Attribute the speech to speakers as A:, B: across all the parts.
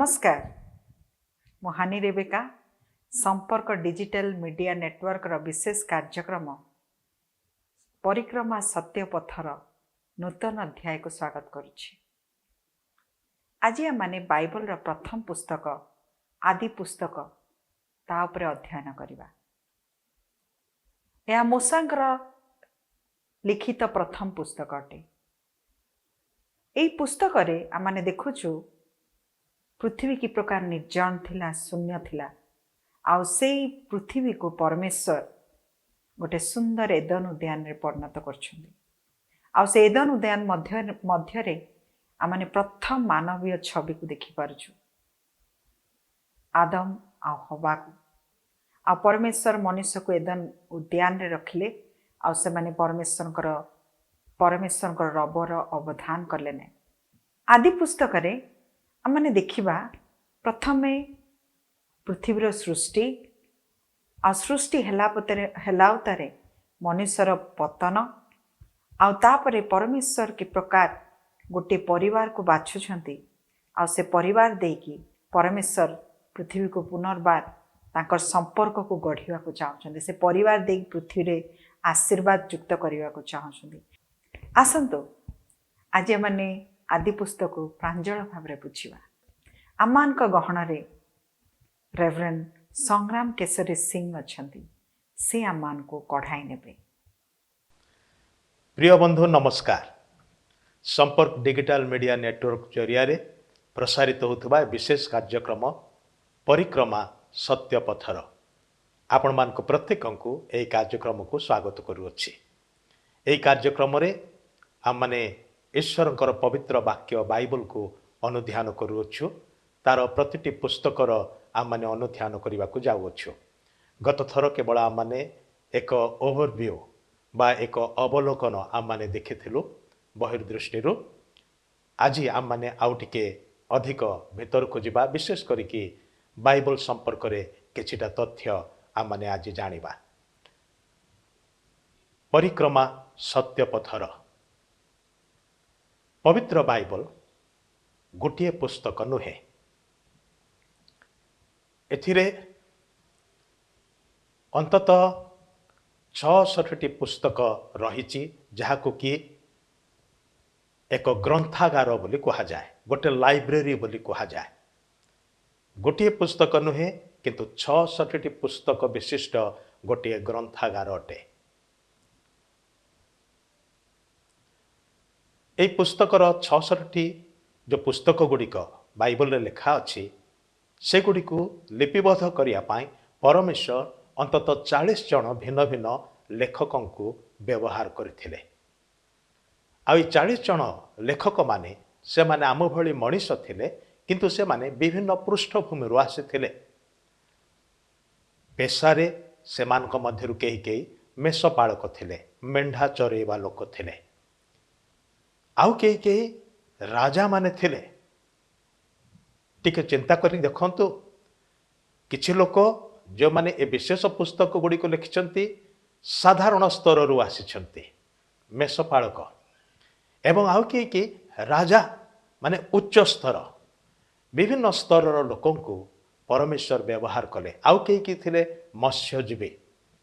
A: नमस्कार मु हानि रेबिका संपर्क डिजिटल मीडिया नेटवर्क रो विशेष कार्यक्रम परिक्रमा सत्य पथर नूतन अध्याय को स्वागत करुछि। आज माने बाइबल रो प्रथम पुस्तक आदि पुस्तक ता उपरे अध्ययन करिबा। या मूसांकर लिखित प्रथम पुस्तक अटे। एई पुस्तक रे आमाने देखुछु पृथ्वी की प्रकार निर्जन थिला, शून्य थिला। आउ सेई पृथ्वी को परमेश्वर गोटे सुंदर एदन उद्यान रे परिणत करछुंदी। आउ से एदन उद्यान मध्य रे आमाने प्रथम मानवीय छवि को देखि पारुछु, आदम आ हवा को। आ परमेश्वर मनुष्य को एदन उद्यान रे रखिले। आ से माने परमेश्वर रबर अवधान करले ने। आदि पुस्तक रे आमने देखिबा प्रथमे पृथ्वीर सृष्टि आ सृष्टि हेलाउतारे मनुष्यर पतन आउ तापरे परमेश्वर के प्रकार गोटे परिवार को बाछुछंती। आ से परिवार देकी परमेश्वर पृथ्वी को पुनर्बार तांकर संपर्क को गढ़िया को चाहछंती। से परिवार देकी पृथ्वी रे आशीर्वाद युक्त करिवा को चाहछंती। आसंतो आज माने आदि पुस्तक को प्रांजल भाव रे बुझिबा। आमान का गहन रे रेवरेंड संग्राम केसरी सिंह अछंती। से आमान को कढ़ाई नेबे।
B: प्रिय बंधु नमस्कार। संपर्क डिजिटल मीडिया नेटवर्क जरिया रे प्रसारित होतबा विशेष कार्यक्रम परिक्रमा सत्य पथर आपण मान को प्रत्येक को एई कार्यक्रम को स्वागत करूछि। एई कार्यक्रम रे आमने ईश्वरंकर पवित्र वाक्य बाइबल को अनुध्यान करूछु। तार प्रतिटी पुस्तकर आमने अनुध्यान करने को जाऊछु। गत थर केवल आमने एक ओवरव्यू बा एक अवलोकन आमने देखिथिलु बहिर्दृष्टि। आज आमने आउ टिके अधिक भीतर को जिबा, विशेष करिकी बाइबल संपर्क रे किछिटा तथ्य आमने आज जानिबा। परिक्रमा सत्य पथर पवित्र बाइबल गोटे पुस्तक नुहे। एथिरे अंततः 66 पुस्तक रही, जहाको कि एक ग्रंथागार बोली कहा जाए, गोटे लाइब्रेरी बोली कहा जाए। गोटे पुस्तक नुहे किंतु 66 पुस्तक विशिष्ट गोटे ग्रंथागार अटे। এই পুস্তকর 66টি जो पुस्तक गुड़िक बाइबल लिखा अच्छी सेगुड़ी लिपिबद्ध करने परमेश्वर अंततः 40 जन भिन्न भिन्न लेखकों को व्यवहार करथिले। आ 40 जन लेखक माने से माने आम भली मनीष थिले, किंतु से माने विभिन्न पृष्ठभूमि आसीथिले। पेशारे से मानक मध्यरु केही केही मेषपालक थिले, मेंढा चरेवा लोक थिले। आउ कई कई राजा माने थिले। टिके चिंता करी देखंतु, किछि लोक जो माने ए विशेष पुस्तक गुड़ी को लिखिछंती साधारण स्तर रु आसीछंती, मेषपालक। एवं आउ कई राजा माने उच्च स्तर, विभिन्न स्तर लोकों को परमेश्वर व्यवहार कले। आउ कई थिले मत्स्यजीवी,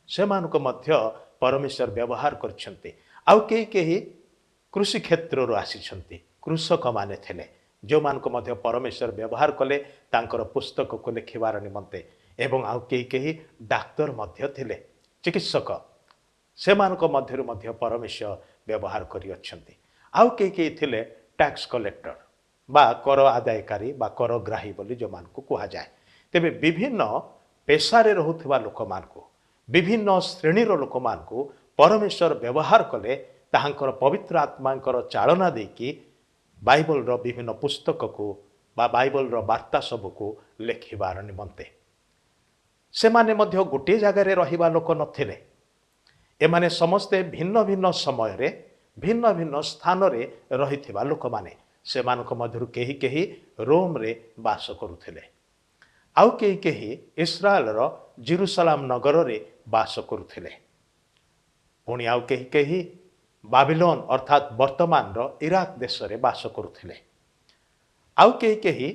B: से मानको मध्य परमेश्वर व्यवहार करछंती। आउ कई कृषि क्षेत्र रो आसीछंती, कृषक माने थिले, जो मानको मध्य परमेश्वर व्यवहार कले तांकर पुस्तक को लिखिबार निमंते। एवं आउ कई डाक्तर मध्य थिले, चिकित्सक, से मानको मध्यरु मध्य परमेश्वर व्यवहार करि अछंती। आउ कई थिले टैक्स कलेक्टर बा कर आदायकारी बा करग्राही बोली जो मानको कहा जाए। तेबे विभिन्न पेशारे रहुथिबा लोक मानको, विभिन्न श्रेणीर लोक मानको परमेश्वर व्यवहार कले ताहांकर पवित्र आत्मांकर चालना देकी बाइबल रो विभिन्न पुस्तक को बा बाइबल रो वार्ता सब को लिखिबार निमंते। से माने मध्य गोटे जगह रे रहिबा लोक नथिले। एमाने समस्ते भिन्न भिन्न समय रे भिन्न भिन्न स्थान रे रहिथिबा लोक माने। से मानक मध्यरु केही केही रोम रे वास करुथिले, आउ केही केही इस्राएल रो जेरूशलेम नगर रे वास करुथिले। पुणी आउ केही केही बाबिलोन अर्थात वर्तमान रो इराक देश रे वास करुथिले। आउ केही केही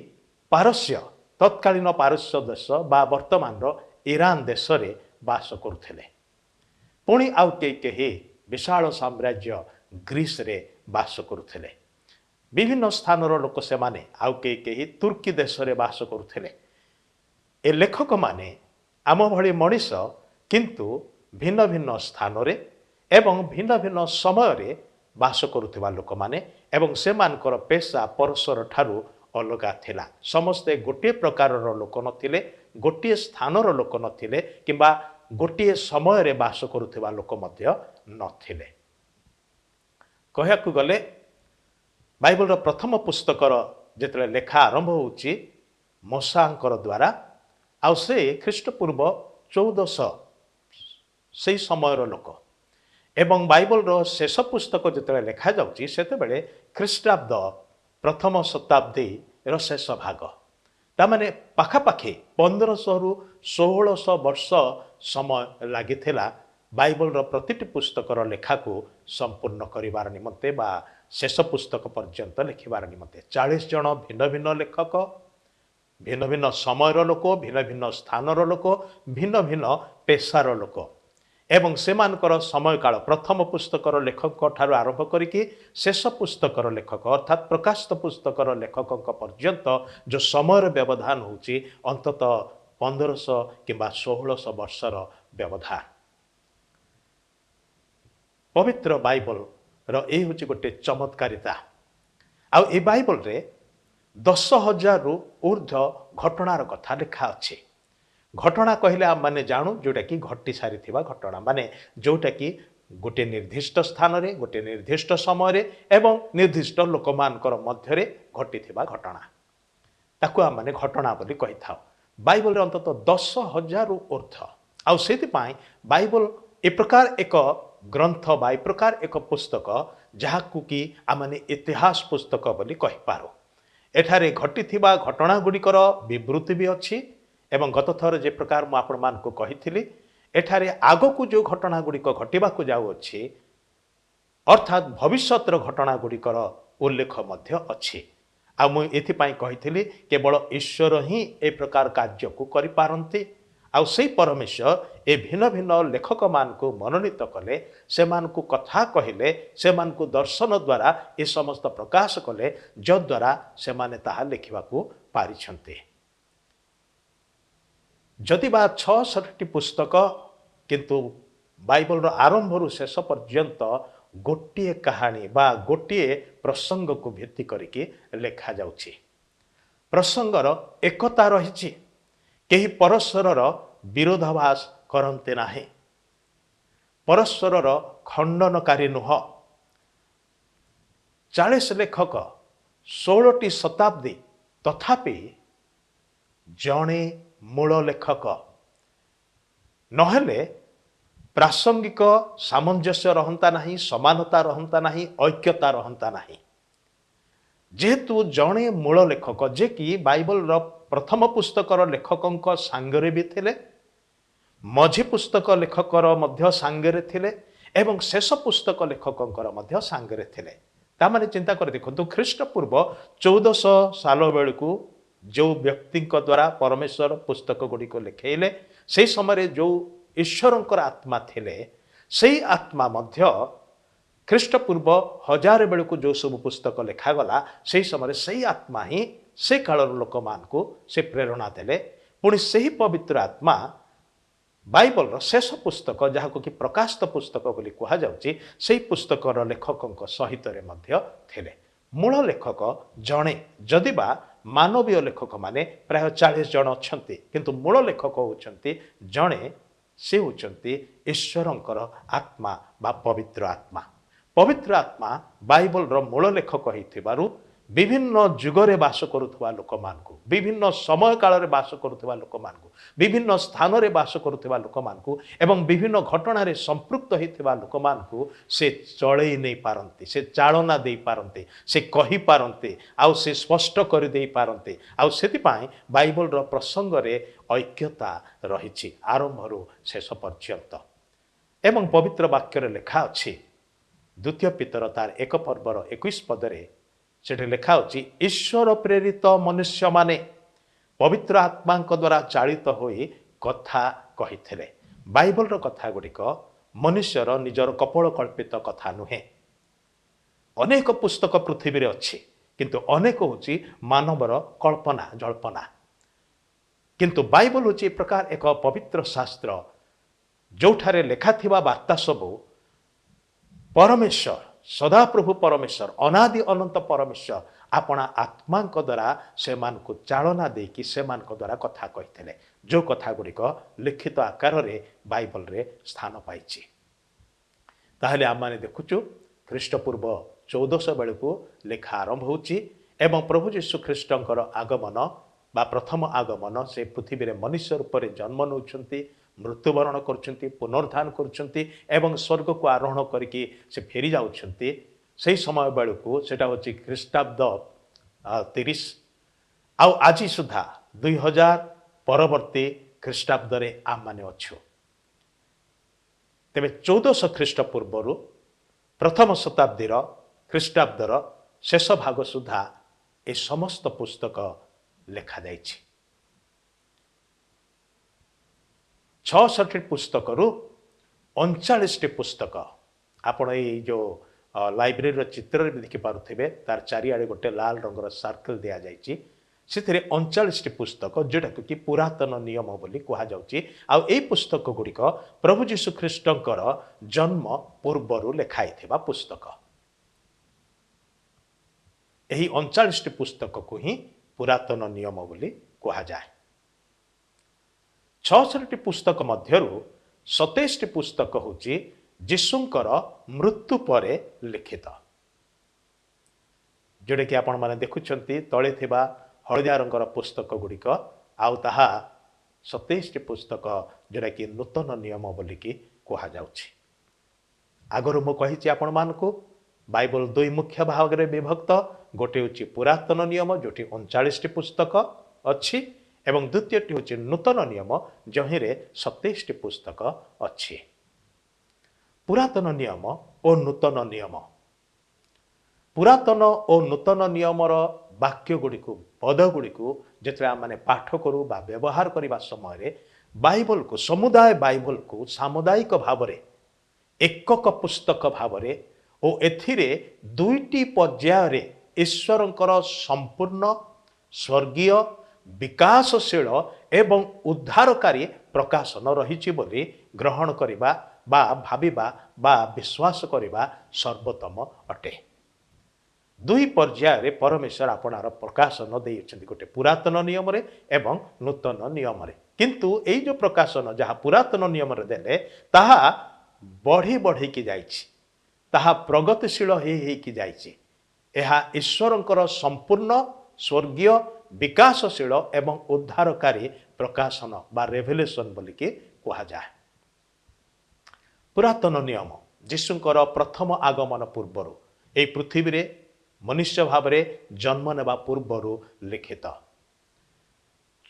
B: ପାରସ୍ୟ ତତ୍କାଳୀନ ପାରସ୍ୟ ଦେଶ ବା ବର୍ତ୍ତମାନର ଇରାନ ଦେଶରେ ବାସ କରୁଥିଲେ। ପୁଣି ଆଉ କେହି ବିଶାଳ ସାମ୍ରାଜ୍ୟ ଗ୍ରୀସରେ ବାସ କରୁଥିଲେ। ବିଭିନ୍ନ ସ୍ଥାନର ଲୋକ ସେମାନେ ଆଉ କେହି ତୁର୍କୀ ଦେଶରେ ବାସ କରୁଥିଲେ। ଏ ଲେଖକମାନେ ଆମ ଭଳି ମଣିଷ, କିନ୍ତୁ ଭିନ୍ନ ଭିନ୍ନ ସ୍ଥାନରେ ଏବଂ ଭିନ୍ନ ଭିନ୍ନ ସମୟରେ ବାସ କରୁଥିବା ଲୋକମାନେ, ଏବଂ ସେମାନଙ୍କର ପେଶା ପରସ୍ପର ଠାରୁ ଅଲଗା ଥିଲା। ସମସ୍ତେ ଗୋଟିଏ ପ୍ରକାରର ଲୋକ ନଥିଲେ, ଗୋଟିଏ ସ୍ଥାନର ଲୋକ ନଥିଲେ, କିମ୍ବା ଗୋଟିଏ ସମୟରେ ବାସ କରୁଥିବା ଲୋକ ମଧ୍ୟ ନଥିଲେ। କହିବାକୁ ଗଲେ ବାଇବଲର ପ୍ରଥମ ପୁସ୍ତକର ଯେତେବେଳେ ଲେଖା ଆରମ୍ଭ ହେଉଛି ମୋଶାଙ୍କର ଦ୍ୱାରା, ଆଉ ସେ ଖ୍ରୀଷ୍ଟପୂର୍ବ 1400 ସେହି ସମୟର ଲୋକ, ଏବଂ ବାଇବଲର ଶେଷ ପୁସ୍ତକ ଯେତେବେଳେ ଲେଖାଯାଉଛି ସେତେବେଳେ ଖ୍ରୀଷ୍ଟାବ୍ଦ ପ୍ରଥମ ଶତାବ୍ଦୀର ଶେଷ ଭାଗ। ତାମାନେ ପାଖାପାଖି 1500ରୁ 1600 ବର୍ଷ ସମୟ ଲାଗିଥିଲା ବାଇବଲର ପ୍ରତିଟି ପୁସ୍ତକର ଲେଖାକୁ ସମ୍ପୂର୍ଣ୍ଣ କରିବାର ନିମନ୍ତେ ବା ଶେଷ ପୁସ୍ତକ ପର୍ଯ୍ୟନ୍ତ ଲେଖିବାର ନିମନ୍ତେ। 40 ଜଣ ଭିନ୍ନ ଭିନ୍ନ ଲେଖକ, ଭିନ୍ନ ଭିନ୍ନ ସମୟର ଲୋକ, ଭିନ୍ନ ଭିନ୍ନ ସ୍ଥାନର ଲୋକ, ଭିନ୍ନ ଭିନ୍ନ ପେଶାର ଲୋକ, ଏବଂ ସେମାନଙ୍କର ସମୟକାଳ ପ୍ରଥମ ପୁସ୍ତକର ଲେଖକଙ୍କ ଠାରୁ ଆରମ୍ଭ କରିକି ଶେଷ ପୁସ୍ତକର ଲେଖକ ଅର୍ଥାତ୍ ପ୍ରକାଶିତ ପୁସ୍ତକର ଲେଖକଙ୍କ ପର୍ଯ୍ୟନ୍ତ ଯେଉଁ ସମୟର ବ୍ୟବଧାନ ହେଉଛି ଅନ୍ତତଃ 1500 କିମ୍ବା 1600 ବର୍ଷର ବ୍ୟବଧାନ। ପବିତ୍ର ବାଇବଲର ଏହି ହେଉଛି ଗୋଟିଏ ଚମତ୍କାରିତା। ଆଉ ଏ ବାଇବଲରେ 10,000ରୁ ଉର୍ଦ୍ଧ୍ୱ ଘଟଣାର କଥା ଲେଖା ଅଛି। ଘଟଣା କହିଲେ ଆମମାନେ ଜାଣୁ ଯେଉଁଟାକି ଘଟି ସାରିଥିବା ଘଟଣା, ମାନେ ଯେଉଁଟାକି ଗୋଟିଏ ନିର୍ଦ୍ଦିଷ୍ଟ ସ୍ଥାନରେ, ଗୋଟିଏ ନିର୍ଦ୍ଦିଷ୍ଟ ସମୟରେ ଏବଂ ନିର୍ଦ୍ଦିଷ୍ଟ ଲୋକମାନଙ୍କର ମଧ୍ୟରେ ଘଟିଥିବା ଘଟଣା, ତାକୁ ଆମମାନେ ଘଟଣା ବୋଲି କହିଥାଉ। ବାଇବଲରେ ଅନ୍ତତଃ 10,000ରୁ ଉର୍ଦ୍ଧ୍ୱ। ଆଉ ସେଥିପାଇଁ ବାଇବଲ ଏ ପ୍ରକାର ଏକ ଗ୍ରନ୍ଥ ବା ଏ ପ୍ରକାର ଏକ ପୁସ୍ତକ ଯାହାକୁ କି ଆମମାନେ ଇତିହାସ ପୁସ୍ତକ ବୋଲି କହିପାରୁ। ଏଠାରେ ଘଟିଥିବା ଘଟଣା ଗୁଡ଼ିକର ବିବୃତ୍ତି ବି ଅଛି, ଏବଂ ଗତ ଥର ଯେ ପ୍ରକାର ମୁଁ ଆପଣମାନଙ୍କୁ କହିଥିଲି, ଏଠାରେ ଆଗକୁ ଯେଉଁ ଘଟଣା ଗୁଡ଼ିକ ଘଟିବାକୁ ଯାଉଅଛି ଅର୍ଥାତ୍ ଭବିଷ୍ୟତର ଘଟଣା ଗୁଡ଼ିକର ଉଲ୍ଲେଖ ମଧ୍ୟ ଅଛି। ଆଉ ମୁଁ ଏଥିପାଇଁ କହିଥିଲି କେବଳ ଈଶ୍ୱର ହିଁ ଏ ପ୍ରକାର କାର୍ଯ୍ୟକୁ କରିପାରନ୍ତି। ଆଉ ସେଇ ପରମେଶ୍ୱର ଏ ଭିନ୍ନ ଭିନ୍ନ ଲେଖକମାନଙ୍କୁ ମନୋନୀତ କଲେ, ସେମାନଙ୍କୁ କଥା କହିଲେ, ସେମାନଙ୍କୁ ଦର୍ଶନ ଦ୍ୱାରା ଏ ସମସ୍ତ ପ୍ରକାଶ କଲେ, ଯଦ୍ୱାରା ସେମାନେ ତାହା ଲେଖିବାକୁ ପାରିଛନ୍ତି। ଯଦି ବା 66ଟି ପୁସ୍ତକ, କିନ୍ତୁ ବାଇବଲର ଆରମ୍ଭରୁ ଶେଷ ପର୍ଯ୍ୟନ୍ତ ଗୋଟିଏ କାହାଣୀ ବା ଗୋଟିଏ ପ୍ରସଙ୍ଗକୁ ଭିତ୍ତି କରିକି ଲେଖାଯାଉଛି। ପ୍ରସଙ୍ଗର ଏକତା ରହିଛି, କେହି ପରସ୍ପରର ବିରୋଧାଭାସ କରନ୍ତି ନାହିଁ, ପରସ୍ପରର ଖଣ୍ଡନକାରୀ ନୁହଁ। 40 ଲେଖକ, 16ଟି ଶତାବ୍ଦୀ, ତଥାପି ଜଣେ ମୂଳ ଲେଖକ ନହେଲେ ପ୍ରାସଙ୍ଗିକ ସାମଞ୍ଜସ୍ୟ ରହନ୍ତା ନାହିଁ, ସମାନତା ରହନ୍ତା ନାହିଁ, ଐକ୍ୟତା ରହନ୍ତା ନାହିଁ। ଯେହେତୁ ଜଣେ ମୂଳ ଲେଖକ, ଯେ କି ବାଇବଲର ପ୍ରଥମ ପୁସ୍ତକର ଲେଖକଙ୍କ ସାଙ୍ଗରେ ବି ଥିଲେ, ମଝି ପୁସ୍ତକ ଲେଖକର ମଧ୍ୟ ସାଙ୍ଗରେ ଥିଲେ, ଏବଂ ଶେଷ ପୁସ୍ତକ ଲେଖକଙ୍କର ମଧ୍ୟ ସାଙ୍ଗରେ ଥିଲେ। ତାମାନେ ଚିନ୍ତା କରି ଦେଖନ୍ତୁ, ଖ୍ରୀଷ୍ଟପୂର୍ବ 1400 ସାଲ ବେଳକୁ ଯେଉଁ ବ୍ୟକ୍ତିଙ୍କ ଦ୍ୱାରା ପରମେଶ୍ୱର ପୁସ୍ତକ ଗୁଡ଼ିକ ଲେଖେଇଲେ, ସେହି ସମୟରେ ଯେଉଁ ଈଶ୍ୱରଙ୍କର ଆତ୍ମା ଥିଲେ, ସେହି ଆତ୍ମା ମଧ୍ୟ ଖ୍ରୀଷ୍ଟପୂର୍ବ 1000 ବେଳକୁ ଯେଉଁ ସବୁ ପୁସ୍ତକ ଲେଖାଗଲା, ସେହି ସମୟରେ ସେହି ଆତ୍ମା ହିଁ ସେ କାଳର ଲୋକମାନଙ୍କୁ ସେ ପ୍ରେରଣା ଦେଲେ। ପୁଣି ସେହି ପବିତ୍ର ଆତ୍ମା ବାଇବଲର ଶେଷ ପୁସ୍ତକ, ଯାହାକୁ କି ପ୍ରକାଶିତ ପୁସ୍ତକ ବୋଲି କୁହାଯାଉଛି, ସେହି ପୁସ୍ତକର ଲେଖକଙ୍କ ସହିତରେ ମଧ୍ୟ ଥିଲେ। ମୂଳ ଲେଖକ ଜଣେ, ଯଦିବା ମାନବୀୟ ଲେଖକମାନେ ପ୍ରାୟ 40 ଜଣ ଅଛନ୍ତି, କିନ୍ତୁ ମୂଳ ଲେଖକ ହେଉଛନ୍ତି ଜଣେ, ସେ ହେଉଛନ୍ତି ଈଶ୍ୱରଙ୍କର ଆତ୍ମା ବା ପବିତ୍ର ଆତ୍ମା। ପବିତ୍ର ଆତ୍ମା ବାଇବଲର ମୂଳ ଲେଖକ ହେଇଥିବାରୁ ବିଭିନ୍ନ ଯୁଗରେ ବାସ କରୁଥିବା ଲୋକମାନଙ୍କୁ, ବିଭିନ୍ନ ସମୟ କାଳରେ ବାସ କରୁଥିବା ଲୋକମାନଙ୍କୁ, ବିଭିନ୍ନ ସ୍ଥାନରେ ବାସ କରୁଥିବା ଲୋକମାନଙ୍କୁ ଏବଂ ବିଭିନ୍ନ ଘଟଣାରେ ସମ୍ପୃକ୍ତ ହୋଇଥିବା ଲୋକମାନଙ୍କୁ ସେ ଚଳେଇ ନେଇପାରନ୍ତି, ସେ ଚାଳନା ଦେଇପାରନ୍ତି, ସେ କହିପାରନ୍ତି, ଆଉ ସେ ସ୍ପଷ୍ଟ କରିଦେଇପାରନ୍ତି। ଆଉ ସେଥିପାଇଁ ବାଇବଲର ପ୍ରସଙ୍ଗରେ ଐକ୍ୟତା ରହିଛି ଆରମ୍ଭରୁ ଶେଷ ପର୍ଯ୍ୟନ୍ତ। ଏବଂ ପବିତ୍ର ବାକ୍ୟରେ ଲେଖା ଅଛି, ଦ୍ୱିତୀୟ ପିତର ତାର 1 ପର୍ବର 21 ପଦରେ ସେଠି ଲେଖା ଅଛି, ଈଶ୍ୱର ପ୍ରେରିତ ମନୁଷ୍ୟମାନେ ପବିତ୍ର ଆତ୍ମାଙ୍କ ଦ୍ୱାରା ଚାଳିତ ହୋଇ କଥା କହିଥିଲେ। ବାଇବଲର କଥା ଗୁଡ଼ିକ ମନୁଷ୍ୟର ନିଜର କପୋଳ କଳ୍ପିତ କଥା ନୁହେଁ। ଅନେକ ପୁସ୍ତକ ପୃଥିବୀରେ ଅଛି, କିନ୍ତୁ ଅନେକ ହେଉଛି ମାନବର କଳ୍ପନା ଜଳ୍ପନା। କିନ୍ତୁ ବାଇବଲ ହେଉଛି ଏ ପ୍ରକାର ଏକ ପବିତ୍ର ଶାସ୍ତ୍ର, ଯେଉଁଠାରେ ଲେଖାଥିବା ବାର୍ତ୍ତା ସବୁ ପରମେଶ୍ୱର, ସଦାପ୍ରଭୁ ପରମେଶ୍ୱର, ଅନାଦି ଅନନ୍ତ ପରମେଶ୍ୱର ଆପଣା ଆତ୍ମାଙ୍କ ଦ୍ୱାରା ସେମାନଙ୍କୁ ଚାଳନା ଦେଇକି ସେମାନଙ୍କ ଦ୍ୱାରା କଥା କହିଥିଲେ, ଯେଉଁ କଥା ଗୁଡ଼ିକ ଲିଖିତ ଆକାରରେ ବାଇବଲରେ ସ୍ଥାନ ପାଇଛି। ତାହେଲେ ଆମମାନେ ଦେଖୁଛୁ ଖ୍ରୀଷ୍ଟପୂର୍ବ 1400 ବେଳକୁ ଲେଖା ଆରମ୍ଭ ହେଉଛି ଏବଂ ପ୍ରଭୁ ଯୀଶୁ ଖ୍ରୀଷ୍ଟଙ୍କର ଆଗମନ ବା ପ୍ରଥମ ଆଗମନ, ସେ ପୃଥିବୀରେ ମନୁଷ୍ୟ ରୂପରେ ଜନ୍ମ ନେଉଛନ୍ତି, ମୃତ୍ୟୁବରଣ କରୁଛନ୍ତି, ପୁନରୁଦ୍ଧାନ କରୁଛନ୍ତି ଏବଂ ସ୍ୱର୍ଗକୁ ଆରୋହଣ କରିକି ସେ ଫେରି ଯାଉଛନ୍ତି। ସେହି ସମୟ ବେଳକୁ ସେଇଟା ହେଉଛି ଖ୍ରୀଷ୍ଟାବ୍ଦ 30, ଆଉ ଆଜି ସୁଦ୍ଧା 2000 ପରବର୍ତ୍ତୀ ଖ୍ରୀଷ୍ଟାବ୍ଦରେ ଆମମାନେ ଅଛୁ। ତେବେ 1400 ଖ୍ରୀଷ୍ଟପୂର୍ବରୁ ପ୍ରଥମ ଶତାବ୍ଦୀର ଖ୍ରୀଷ୍ଟାବ୍ଦର ଶେଷ ଭାଗ ସୁଦ୍ଧା ଏ ସମସ୍ତ ପୁସ୍ତକ ଲେଖାଯାଇଛି। 66ଟି ପୁସ୍ତକରୁ 39ଟି ପୁସ୍ତକ ଆପଣ ଏଇ ଯେଉଁ ଲାଇବ୍ରେରୀର ଚିତ୍ରରେ ବି ଦେଖିପାରୁଥିବେ, ତାର ଚାରିଆଡ଼େ ଗୋଟେ ଲାଲ ରଙ୍ଗର ସାର୍କଲ ଦିଆଯାଇଛି। ସେଥିରେ 39ଟି ପୁସ୍ତକ, ଯେଉଁଟାକୁ କି ପୁରାତନ ନିୟମ ବୋଲି କୁହାଯାଉଛି। ଆଉ ଏଇ ପୁସ୍ତକ ଗୁଡ଼ିକ ପ୍ରଭୁ ଯୀଶୁ ଖ୍ରୀଷ୍ଟଙ୍କର ଜନ୍ମ ପୂର୍ବରୁ ଲେଖା ହେଇଥିବା ପୁସ୍ତକ। ଏହି 39ଟି ପୁସ୍ତକକୁ ହିଁ ପୁରାତନ ନିୟମ ବୋଲି କୁହାଯାଏ। 66ଟି ପୁସ୍ତକ ମଧ୍ୟରୁ 27ଟି ପୁସ୍ତକ ହେଉଛି ଯୀଶୁଙ୍କର ମୃତ୍ୟୁ ପରେ ଲିଖିତ, ଯେଉଁଟାକି ଆପଣମାନେ ଦେଖୁଛନ୍ତି ତଳେ ଥିବା ହଳଦିଆ ରଙ୍ଗର ପୁସ୍ତକ ଗୁଡ଼ିକ, ଆଉ ତାହା 27ଟି ପୁସ୍ତକ ଯେଉଁଟାକି ନୂତନ ନିୟମ ବୋଲିକି କୁହାଯାଉଛି। ଆଗରୁ ମୁଁ କହିଛି ଆପଣମାନଙ୍କୁ ବାଇବଲ ଦୁଇ ମୁଖ୍ୟ ଭାଗରେ ବିଭକ୍ତ। ଗୋଟିଏ ହେଉଛି ପୁରାତନ ନିୟମ, ଯେଉଁଠି 39ଟି ପୁସ୍ତକ ଅଛି, ଏବଂ ଦ୍ୱିତୀୟଟି ହେଉଛି ନୂତନ ନିୟମ, ଯେଉଁଥିରେ 27ଟି ପୁସ୍ତକ ଅଛି। ପୁରାତନ ନିୟମ ଓ ନୂତନ ନିୟମ। ପୁରାତନ ଓ ନୂତନ ନିୟମର ବାକ୍ୟ ଗୁଡ଼ିକୁ, ପଦ ଗୁଡ଼ିକୁ ଯେତେବେଳେ ଆମେ ପାଠ କରୁ ବା ବ୍ୟବହାର କରିବା ସମୟରେ ବାଇବଲକୁ, ସମୁଦାୟ ବାଇବଲକୁ ସାମୁଦାୟିକ ଭାବରେ ଏକକ ପୁସ୍ତକ ଭାବରେ ଓ ଏଥିରେ ଦୁଇଟି ପର୍ଯ୍ୟାୟରେ ଈଶ୍ୱରଙ୍କର ସମ୍ପୂର୍ଣ୍ଣ ସ୍ୱର୍ଗୀୟ ବିକାଶଶୀଳ ଏବଂ ଉଦ୍ଧାରକାରୀ ପ୍ରକାଶନ ରହିଛି ବୋଲି ଗ୍ରହଣ କରିବା ବା ଭାବିବା ବା ବିଶ୍ୱାସ କରିବା ସର୍ବୋତ୍ତମ ଅଟେ। ଦୁଇ ପର୍ଯ୍ୟାୟରେ ପରମେଶ୍ୱର ଆପଣାର ପ୍ରକାଶନ ଦେଇଛନ୍ତି, ଗୋଟେ ପୁରାତନ ନିୟମରେ ଏବଂ ନୂତନ ନିୟମରେ। କିନ୍ତୁ ଏଇ ଯେଉଁ ପ୍ରକାଶନ ଯାହା ପୁରାତନ ନିୟମରେ ଦେଲେ, ତାହା ବଢ଼ି ବଢ଼ିକି ଯାଇଛି, ତାହା ପ୍ରଗତିଶୀଳ ହେଇକି ଯାଇଛି। ଏହା ଈଶ୍ୱରଙ୍କର ସମ୍ପୂର୍ଣ୍ଣ ସ୍ୱର୍ଗୀୟ ବିକାଶଶୀଳ ଏବଂ ଉଦ୍ଧାରକାରୀ ପ୍ରକାଶନ ବା ରେଭେଲେସନ ବୋଲିକି କୁହାଯାଏ। ପୁରାତନ ନିୟମ ଯୀଶୁଙ୍କର ପ୍ରଥମ ଆଗମନ ପୂର୍ବରୁ, ଏହି ପୃଥିବୀରେ ମନୁଷ୍ୟ ଭାବରେ ଜନ୍ମ ନେବା ପୂର୍ବରୁ ଲିଖିତ।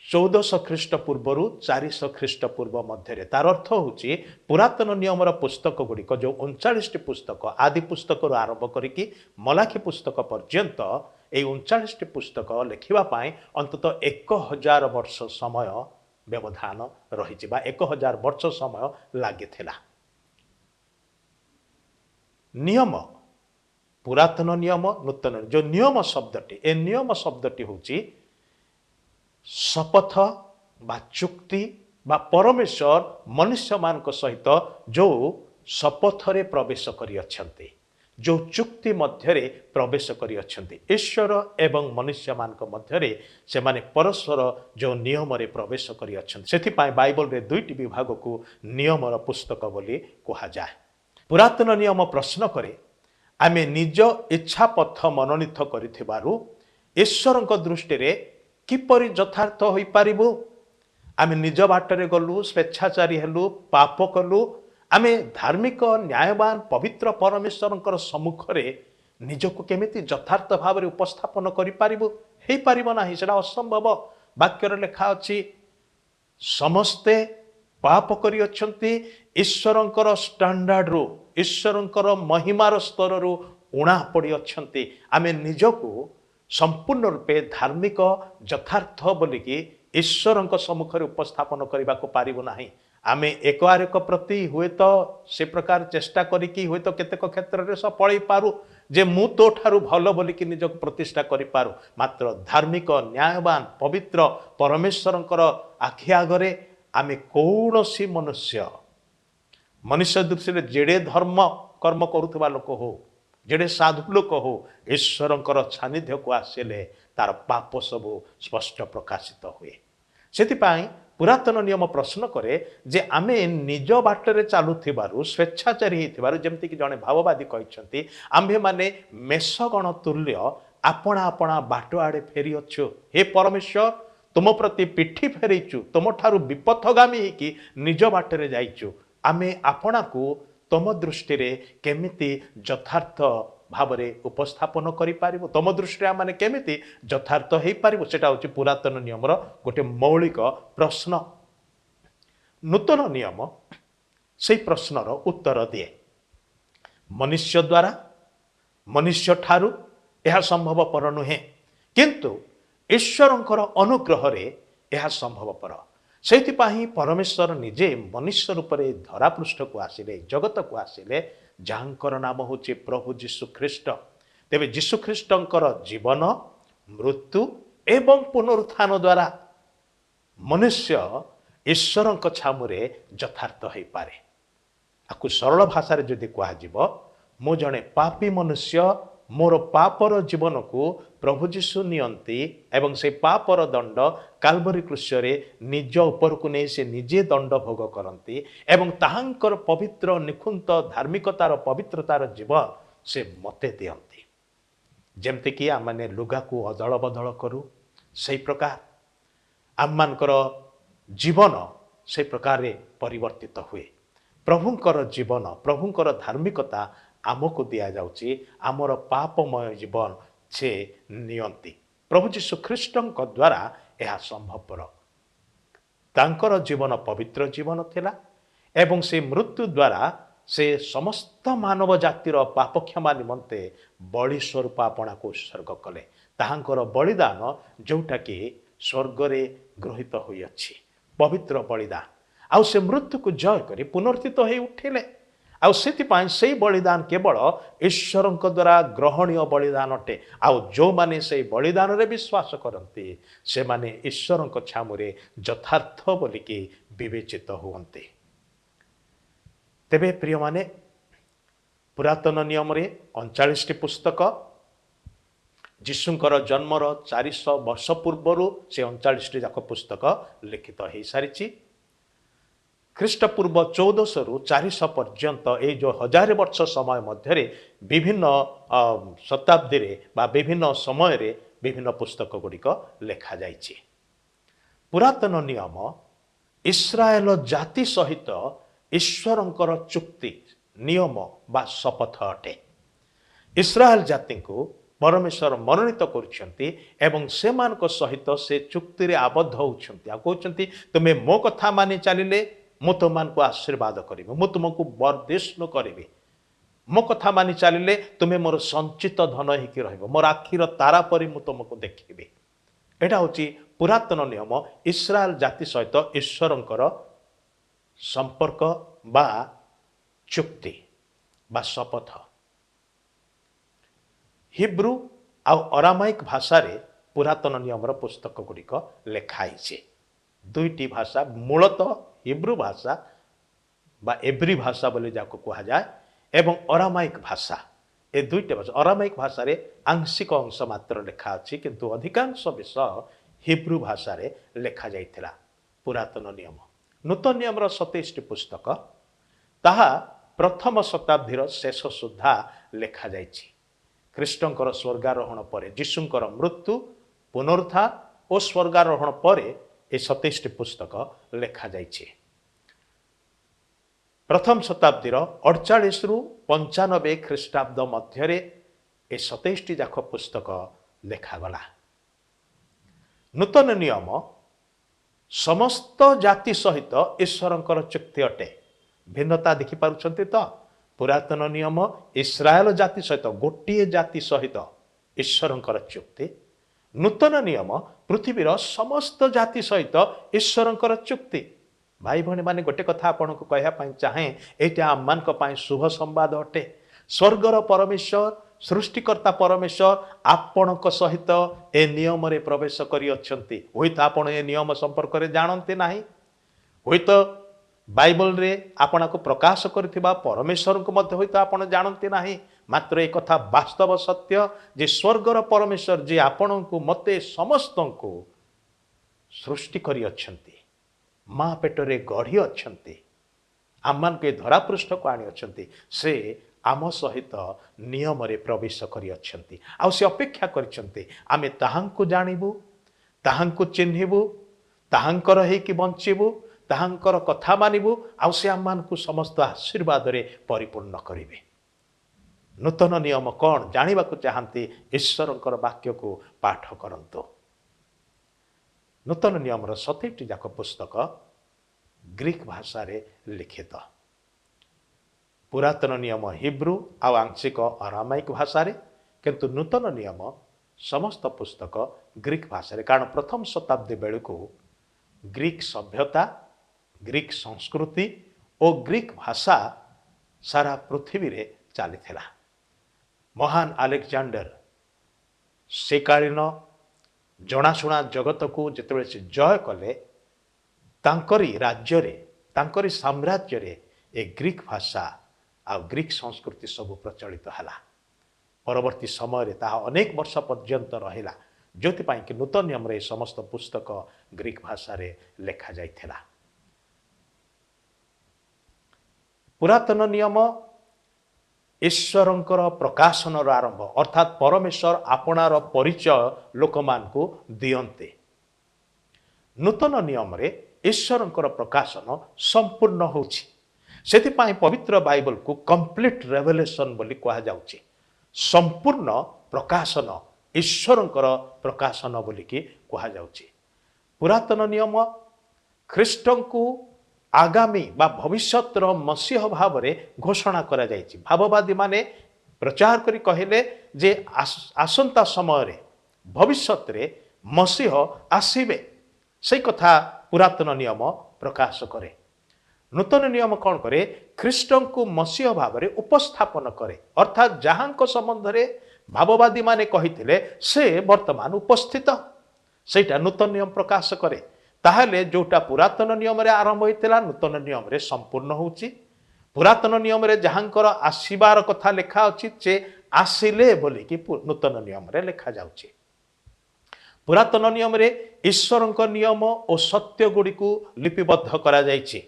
B: 1400 ଖ୍ରୀଷ୍ଟପୂର୍ବରୁ 400 ଖ୍ରୀଷ୍ଟପୂର୍ବ ମଧ୍ୟରେ। ତାର ଅର୍ଥ ହେଉଛି ପୁରାତନ ନିୟମର ପୁସ୍ତକ ଗୁଡ଼ିକ, ଯେଉଁ 39ଟି ପୁସ୍ତକ, ଆଦି ପୁସ୍ତକରୁ ଆରମ୍ଭ କରିକି ମଲାଖୀ ପୁସ୍ତକ ପର୍ଯ୍ୟନ୍ତ, ଏହି 39ଟି ପୁସ୍ତକ ଲେଖିବା ପାଇଁ ଅନ୍ତତଃ 1000 ବର୍ଷ ସମୟ ବ୍ୟବଧାନ ରହିଛି ବା 1000 ବର୍ଷ ସମୟ ଲାଗିଥିଲା। ନିୟମ, ପୁରାତନ ନିୟମ, ନୂତନ, ଯେଉଁ ନିୟମ ଶବ୍ଦଟି, ଏ ନିୟମ ଶବ୍ଦଟି ହେଉଛି ଶପଥ ବା ଚୁକ୍ତି ବା ପରମେଶ୍ୱର ମନୁଷ୍ୟମାନଙ୍କ ସହିତ ଯେଉଁ ଶପଥରେ ପ୍ରବେଶ କରିଅଛନ୍ତି, ଯେଉଁ ଚୁକ୍ତି ମଧ୍ୟରେ ପ୍ରବେଶ କରିଅଛନ୍ତି, ଈଶ୍ୱର ଏବଂ ମନୁଷ୍ୟମାନଙ୍କ ମଧ୍ୟରେ ସେମାନେ ପରସ୍ପର ଯେଉଁ ନିୟମରେ ପ୍ରବେଶ କରିଅଛନ୍ତି, ସେଥିପାଇଁ ବାଇବଲରେ ଦୁଇଟି ବିଭାଗକୁ ନିୟମର ପୁସ୍ତକ ବୋଲି କୁହାଯାଏ। ପୁରାତନ ନିୟମ ପ୍ରଶ୍ନ କରେ, ଆମେ ନିଜ ଇଚ୍ଛା ପଥ ମନୋନୀତ କରିଥିବାରୁ ଈଶ୍ୱରଙ୍କ ଦୃଷ୍ଟିରେ କିପରି ଯଥାର୍ଥ ହୋଇପାରିବୁ? ଆମେ ନିଜ ବାଟରେ ଗଲୁ, ସ୍ୱେଚ୍ଛାଚାରୀ ହେଲୁ, ପାପ କଲୁ, ଆମେ ଧାର୍ମିକ, ନ୍ୟାୟବାନ, ପବିତ୍ର ପରମେଶ୍ୱରଙ୍କର ସମ୍ମୁଖରେ ନିଜକୁ କେମିତି ଯଥାର୍ଥ ଭାବରେ ଉପସ୍ଥାପନ କରିପାରିବୁ? ହେଇପାରିବ ନାହିଁ, ସେଟା ଅସମ୍ଭବ। ବାକ୍ୟରେ ଲେଖା ଅଛି, ସମସ୍ତେ ପାପ କରିଅଛନ୍ତି, ଈଶ୍ୱରଙ୍କର ଷ୍ଟାଣ୍ଡାର୍ଡରୁ, ଈଶ୍ୱରଙ୍କର ମହିମାର ସ୍ତରରୁ ଉଣା ପଡ଼ିଅଛନ୍ତି। ଆମେ ନିଜକୁ संपूर्ण रूपे धार्मिक यथार्थ बोलिकी ईश्वर सम्मुखें उपस्थापन करने को पारिबु नाही। आमे एक आर एक प्रति हुए तो से प्रकार चेष्टा करिकी हुए तो केतेक क्षेत्र में सफल पारू जे मु तो ठारू भल बोलिकी निजक प्रतिष्ठा करि पारू। मात्र धार्मिक न्यायवान पवित्र परमेश्वरंकर आखि आगरे आमे कौनसी मनुष्य दृष्टि जेड़े धर्म कर्म करुवा लोक हो जेड़े साधु लोक हो ईश्वरंकर सानिध्य को आसिले तार पाप सबू स्पष्ट प्रकाशित हुए। सेतिपाई पुरातन नियम प्रश्न करे जे आमे निज बाटरे चालुथिबारु स्वेच्छाचारी होइथिबारु जेमति कि जणे भाववादी कहिसंती आम्भे माने मेषगण तुल्य आपणा आपणा बाट आड़े फेरी अछु। हे परमेश्वर तुम प्रति पिठी फेरैचु तुम ठारू विपथगामी होइकी निज बाटरे जाइचु। आमे आपणा को तुम दृष्टि रे केमिति यथार्थ भावरे उपस्थापन करि पारिबो तुम दृष्टि माने केमिति यथार्थ हेइ पारिबो सेटा होछि पुरातन नियमर गोटे मौलिक प्रश्न। नूतन नियम सेई प्रश्नर उत्तर दिए। मनुष्य द्वारा मनुष्य ठारू यह संभवपर नुहे किंतु ईश्वरंकर अनुग्रह रे यह संभवपर। सेतिपाही परमेश्वर निजे मनुष्य रूप में धरापृष्ठ को आसिले जगत को आसिले जहाँकर नाम हूँ प्रभु जीशु ख्रीष्ट। तेबे जीशु ख्रीष्टंकर जीवन मृत्यु एवं पुनरुत्थान द्वारा मनुष्य ईश्वर छामुरे यथार्थ हो पारे। आपको सरल भाषा जदि कह मु जड़े पापी मनुष्य मोर पापर जीवन को प्रभु जीशु नियंती एवं से पापर दंड काल्वरी क्रूसरे निज ऊपर को नहीं से निजे दंड भोग करती एवं ताहांकर पवित्र निखुंत धार्मिकतार पवित्रतार जीवन से मते दियंती। जेमती कि आम मैंने लुगा को अदल बदल करू से प्रकार आम मानकर जीवन से प्रकार परिवर्तित हुए। प्रभुंकर जीवन प्रभुंकर धार्मिकता आमको दिया जाउची आमर पापमय जीवन से नियंती। प्रभु जीशु ख्रीष्टंक द्वारा यह संभवपर। तांकर जीवन पवित्र जीवन थिला एवं से मृत्यु द्वारा से समस्त मानव जातिर पाप क्षमा निमंते बलि स्वरूप आपना को उत्सर्ग कले। ताहांकर बलिदान जोटा कि स्वर्गरे गृहीत होई अछि पवित्र बलिदान आउ से मृत्यु को जय करी पुनर्थित होई उठिले। आउ सेतिपाई से बलिदान केवल ईश्वर द्वारा ग्रहणीय बलिदान अटे। आउ जो माने से बलिदान रे विश्वास करते से माने ईश्वर छामुरे यथार्थ बोलिकी विवेचित हुअन्ते। तेबे प्रिय माने पुरातन नियम रे 39 पुस्तक जीशुंकर जन्मर 400 वर्ष पूर्व से 39 जाक पुस्तक लिखित हो सारी। ख्रीष्टपूर्व 1400 रु 400 पर्यंत ये जो 1000 वर्ष समय मध्य विभिन्न शताब्दी रे बा विभिन्न समय रे विभिन्न पुस्तक गुड़िक लेखा जाइछि। पुरातन नियम इस्राएल जाति सहित ईश्वरंकर चुक्ति नियम बा शपथ अटे। इस्राएल जाति को परमेश्वर मनोनीत करुछंती एवं सेमानक सहित से चुक्ति रे आबद्ध होउछंती। आ कहउछंती तुमे मो कथा मानि चलिले मु तुम को आशीर्वाद करी मु तुमको बरदेष्ण करी मो कथा मानि चलिले तुम्हें मोर संचित धन होकर रहिबो मोर आखिर तारा परी मु तुमको देखिबी। एटा होची पुरातन नियम इस्राएल जाति सहित ईश्वरंकर संपर्क बा चुक्ति बा शपथ। हिब्रू आउ अरामाइक भाषा रे पुरातन नियमर पुस्तक गुड़िक लेखाई। दुईटी भाषा मूलतः हिब्रू भाषा बा एब्री भाषा बोले जाको कहा जाए एवं अरामाइक भाषा ए दुईटे भाषा। अरामाइक भाषा रे आंशिक अंश मात्र लेखा अछि किंतु अधिकांश विषय हिब्रू भाषा रे लेखा जाइथिला। पुरातन नियम नूतन नियमर 27 पुस्तक ताहा प्रथम शताब्दीर शेष सुधा लेखा जाइछि। ख्रीष्टंकर स्वर्गारोहण पर जीशुंकर मृत्यु पुनरुत्थान और स्वर्गारोहण पर ए 27 पुस्तक लेखा जाइछि। प्रथम शताब्दीर 48 रु 95 ख्रीष्टाब्द मध्य ए 27 जाक पुस्तक लेखागला। नूतन नियम समस्त जाति सहित ईश्वरंकर चुक्ति अटे। भिन्नता देखि पारुछंती तो पुरातन नियम इस्राएल जाति सहित गोटे जाति सहित ईश्वरंकर चुक्ति नूतन नियम पृथ्वीर समस्त जाति सहित ईश्वरंकर चुक्ति भाई भौणी माने गोटे कथा आपन को कहया चाहे एटा आम शुभ संवाद अटे स्वर्गर परमेश्वर सृष्टिकर्ता परमेश्वर आपणक सहित ए नियम रे प्रवेश करी अछंती होइत आपण ए नियम संपर्क रे जानते नाही होइत बाइबल रे आपण को प्रकाश करथिबा परमेश्वर को मध्य होइत आपण जानते नाही मात्र एक कथा वास्तव सत्य जे स्वर्गर परमेश्वर जे आपण को मते समस्त को सृष्टि करी अछंती माँ पेटरे गढ़ी अछंती आम के धरा पृष्ठ को आनी अछंती से आम सहित नियम रे प्रवेश करी अछंती आ से अपेक्षा करिसंती आमे ताहांकु जानिबु ताहांकु चिन्हिबु ताहांकर हेकि बंचिबु ताहांकर कथा मानिबु आ से आममानकु समस्त आशीर्वाद रे परिपूर्ण करिवे नूतन नियम कौन जानिबाकु चाहंती ईश्वरंकर वाक्य को पाठ करंतु नूतन नियम 27 जाक पुस्तक ग्रीक भाषा रे लिखित पुरातन नियम हिब्रू आ आंशिक अरामाइक भाषा रे किंतु नूतन नियम समस्त पुस्तक ग्रीक भाषा रे कारण प्रथम शताब्दी बेलू ग्रीक सभ्यता ग्रीक संस्कृति और ग्रीक भाषा सारा पृथ्वी रे चली महान अलेक्जेंडर से कालीन जनाशुना जगत को जिते से जय कले तांकरी राज्य रे तांकरी साम्राज्य रे ए ग्रीक भाषा आ ग्रीक संस्कृति सब प्रचलित है परवर्ती समय ताहा अनेक वर्ष पर्यंत रहिला जोथिपाई कि नूतन नियम रे समस्त पुस्तक ग्रीक भाषा रे लेखा जाइथिला पुरातन नियम ईश्वरंकर प्रकाशन आरंभ अर्थात परमेश्वर आपणार परिचय लोक मान को दियंते नूतन नियम रे ईश्वरंकर प्रकाशन संपूर्ण होछि सेथिपाई पवित्र बाइबल को कंप्लीट रेवलेशन बोली कहा जाउछि संपूर्ण प्रकाशन ईश्वरंकर प्रकाशन बोली की कहा जाउछि पुरातन नियम ख्रीष्टन को आगामी बा भविष्यतर मसीह भाव रे घोषणा करा जायछि भाववादी माने प्रचार करी कहले जे आसंता समय रे भविष्यत रे मसीह आसीबे से कथा पुरातन नियम प्रकाश करे नूतन नियम कौन करे ख्रीष्टन को मसीह भाव रे उपस्थापन करे अर्थात जहां संबंध रे भाववादी माने कहिथिले से वर्तमान उपस्थित सेटा नूतन नियम प्रकाश करे ताहले जोटा पुरातन नियम रे आरंभ होइतिला नूतन नियम रे संपूर्ण होउची पुरातन नियम रे जहांकर आसीबार कथा लेखा अछि जे आसिले बोली कि नूतन नियम रे लेखा जाउची पुरातन नियम रे ईश्वरंक नियम और सत्य गुडी को लिपिबद्ध करा जायछि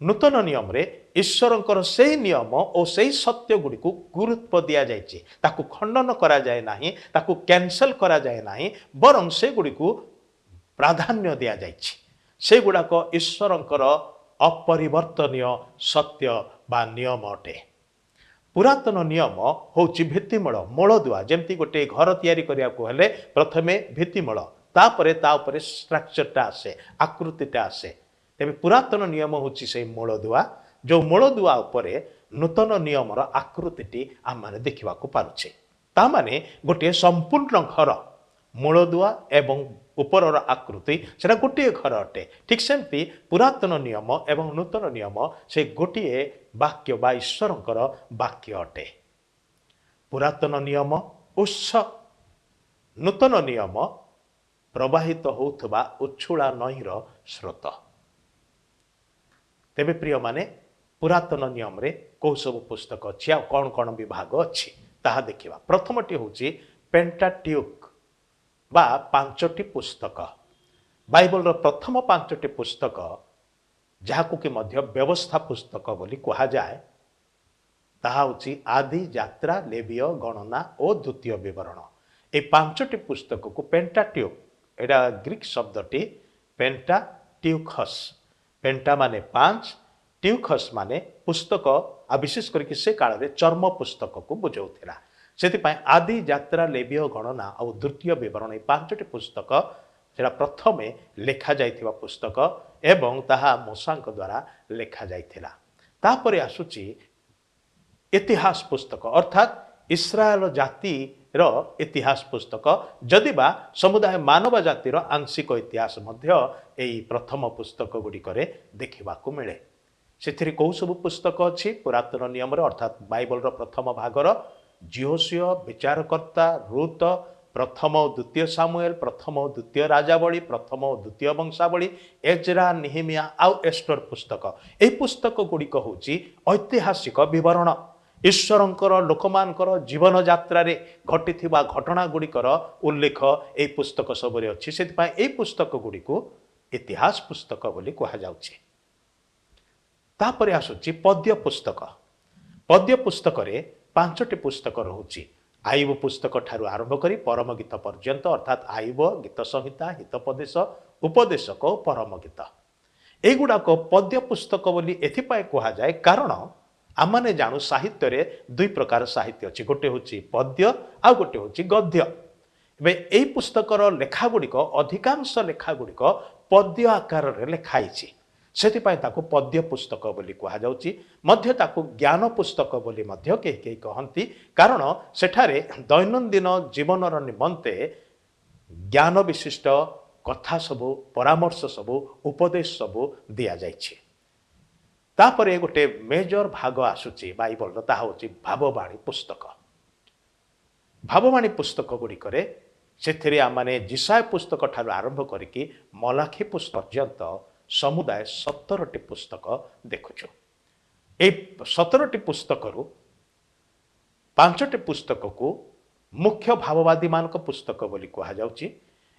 B: नूतन नियम रे ईश्वरंकर से नियम और से सत्य गुडी को गुरुत्व दिया जायछि ताकू खंडन करा जाय नाही ताकू कैंसल करा जाय नाही बरं से गुडी को प्राधान्य दिया जायछि से गुडाक ईश्वरंकर अपरिवर्तनीय सत्य बा नियम अटे पुरातन नियम होछि भित्तिमूल मूलदुआ जेमती गोटे घर तैयारी करिया को हेले प्रथमे भित्तिमूल तापरे ता उपरे स्ट्रक्चरटा आसे आकृतिटा आसे तेबे पुरातन नियम होछि से मूलदुआ जो मूलदुआ उपरे नूतन नियमर आकृतिटी आम माने देखिबा को पारुछे ता माने गोटे संपूर्ण घर मूलदुआ एवं उपरर आकृति सेटा गोटे घर अटे ठीक सेमती पुरातन नियम एवं नूतन नियम से गोटे वाक्य बा ईश्वरंकर वाक्य अटे पुरातन नियम उत्स नूतन नियम प्रवाहित होउथबा उछुळा नईर स्रोत तेबे प्रिय माने पुरातन नियम रे को सब पुस्तक अछि आ कोन कोन विभाग अछि ताहा देखिबा प्रथमटी होछि पेंटाट्यूक बा पांचटी पुस्तक बाइबल रो प्रथम पांचटी पुस्तक जहाको कि मध्य व्यवस्था पुस्तक बोली कहा जाए ताहा होछि आदि यात्रा लेविय गणना और द्वितीय विवरण ए पांचटी पुस्तक को पेंटाट्यूक एटा ग्रीक शब्दटी पेंटाट्यूखस पेंटा माने पांच ट्यूखस माने पुस्तक आ विशेष करके से काल रे चर्म पुस्तक को बुझाउथिला सेतिपाई आदि यात्रा लेविय गणना और द्वितीय विवरण पांचटी पुस्तक सेटा प्रथमे लेखा जाइथिबा पुस्तक एवं ताहा मूसांक द्वारा लेखा जाइथिला तापरे आसुची इतिहास पुस्तक अर्थात ଇସ୍ରାଏଲ ଜାତିର ଇତିହାସ ପୁସ୍ତକ, ଯଦିବା ସମୁଦାୟ ମାନବ ଜାତିର ଆଂଶିକ ଇତିହାସ ମଧ୍ୟ ଏହି ପ୍ରଥମ ପୁସ୍ତକ ଗୁଡ଼ିକରେ ଦେଖିବାକୁ ମିଳେ। ସେଥିରେ କୋଉ ସବୁ ପୁସ୍ତକ ଅଛି? ପୁରାତନ ନିୟମରେ ଅର୍ଥାତ୍ ବାଇବଲର ପ୍ରଥମ ଭାଗର ଜିହୋସିଓ, ବିଚାରକର୍ତ୍ତା, ରୁତ, ପ୍ରଥମ ଓ ଦ୍ୱିତୀୟ ସାମୁଏଲ, ପ୍ରଥମ ଓ ଦ୍ୱିତୀୟ ରାଜାବଳୀ, ପ୍ରଥମ ଓ ଦ୍ୱିତୀୟ ବଂଶାବଳୀ, ଏଜ୍ରା, ନିହେମିଆ ଆଉ ଏଷ୍ଟର ପୁସ୍ତକ। ଏହି ପୁସ୍ତକ ଗୁଡ଼ିକ ହେଉଛି ଐତିହାସିକ ବିବରଣ, ଈଶ୍ୱରଙ୍କର ଲୋକମାନଙ୍କର ଜୀବନ ଯାତ୍ରାରେ ଘଟିଥିବା ଘଟଣା ଗୁଡ଼ିକର ଉଲ୍ଲେଖ ଏହି ପୁସ୍ତକ ସବୁରେ ଅଛି। ସେଥିପାଇଁ ଏହି ପୁସ୍ତକ ଗୁଡ଼ିକୁ ଇତିହାସ ପୁସ୍ତକ ବୋଲି କୁହାଯାଉଛି। ତାପରେ ଆସୁଛି ପଦ୍ୟ ପୁସ୍ତକ। ପଦ୍ୟ ପୁସ୍ତକରେ 5ଟି ପୁସ୍ତକ ରହୁଛି। ଆଇବ ପୁସ୍ତକ ଠାରୁ ଆରମ୍ଭ କରି ପରମ ଗୀତ ପର୍ଯ୍ୟନ୍ତ, ଅର୍ଥାତ୍ ଆଇବ, ଗୀତ ସଂହିତା, ହିତୋପଦେଶ, ଉପଦେଶକ ଓ ପରମ ଗୀତ। ଏଇଗୁଡ଼ାକ ପଦ୍ୟ ପୁସ୍ତକ ବୋଲି ଏଥିପାଇଁ କୁହାଯାଏ କାରଣ ଆମମାନେ ଜାଣୁ ସାହିତ୍ୟରେ ଦୁଇ ପ୍ରକାର ସାହିତ୍ୟ ଅଛି, ଗୋଟେ ହେଉଛି ପଦ୍ୟ ଆଉ ଗୋଟେ ହେଉଛି ଗଦ୍ୟ। ଏବେ ଏହି ପୁସ୍ତକର ଲେଖାଗୁଡ଼ିକ, ଅଧିକାଂଶ ଲେଖାଗୁଡ଼ିକ ପଦ୍ୟ ଆକାରରେ ଲେଖା ହେଇଛି, ସେଥିପାଇଁ ତାକୁ ପଦ୍ୟ ପୁସ୍ତକ ବୋଲି କୁହାଯାଉଛି। ମଧ୍ୟ ତାକୁ ଜ୍ଞାନ ପୁସ୍ତକ ବୋଲି ମଧ୍ୟ କେହି କେହି କହନ୍ତି, କାରଣ ସେଠାରେ ଦୈନନ୍ଦିନ ଜୀବନର ନିମନ୍ତେ ଜ୍ଞାନ ବିଶିଷ୍ଟ କଥା ସବୁ, ପରାମର୍ଶ ସବୁ, ଉପଦେଶ ସବୁ ଦିଆଯାଇଛି। ତାପରେ ଗୋଟେ ମେଜର ଭାଗ ଆସୁଛି ବାଇବଲର, ତାହା ହେଉଛି ଭାବବାଣୀ ପୁସ୍ତକ। ଭାବବାଣୀ ପୁସ୍ତକ ଗୁଡ଼ିକରେ ସେଥିରେ ଆମମାନେ ଜିସାୟ ପୁସ୍ତକ ଠାରୁ ଆରମ୍ଭ କରିକି ମଲାଖୀ ପୁସ୍ତକ ପର୍ଯ୍ୟନ୍ତ ସମୁଦାୟ 17ଟି ପୁସ୍ତକ ଦେଖୁଛୁ। ଏହି 17ଟି ପୁସ୍ତକରୁ 5ଟି ପୁସ୍ତକକୁ ମୁଖ୍ୟ ଭାବବାଦୀମାନଙ୍କ ପୁସ୍ତକ ବୋଲି କୁହାଯାଉଛି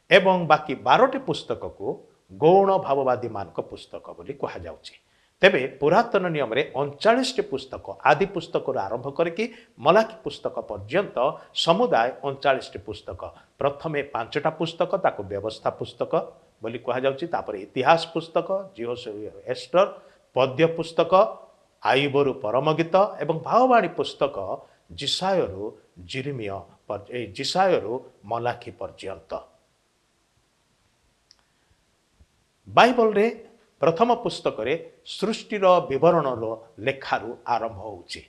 B: ଏବଂ ବାକି 12ଟି ପୁସ୍ତକକୁ ଗୌଣ ଭାବବାଦୀମାନଙ୍କ ପୁସ୍ତକ ବୋଲି କୁହାଯାଉଛି। ତେବେ ପୁରାତନ ନିୟମରେ 39ଟି ପୁସ୍ତକ, ଆଦି ପୁସ୍ତକରୁ ଆରମ୍ଭ କରିକି ମଲାଖୀ ପୁସ୍ତକ ପର୍ଯ୍ୟନ୍ତ ସମୁଦାୟ 39ଟି ପୁସ୍ତକ। ପ୍ରଥମେ 5ଟା ପୁସ୍ତକ, ତାକୁ ବ୍ୟବସ୍ଥା ପୁସ୍ତକ ବୋଲି କୁହାଯାଉଛି। ତାପରେ ଇତିହାସ ପୁସ୍ତକ, ଜିହୋସିଓ, ଏଷ୍ଟର, ପଦ୍ୟ ପୁସ୍ତକ, ଆଇବରୁ ପରମ ଗୀତ ଏବଂ ଭାବବାଣୀ ପୁସ୍ତକ ଜିସାୟରୁ ଜିରିମିୟ, ଜିସାୟରୁ ମଲାଖୀ ପର୍ଯ୍ୟନ୍ତ। ବାଇବଲରେ ପ୍ରଥମ ପୁସ୍ତକରେ ସୃଷ୍ଟିର ବିବରଣର ଲେଖାରୁ ଆରମ୍ଭ ହେଉଛି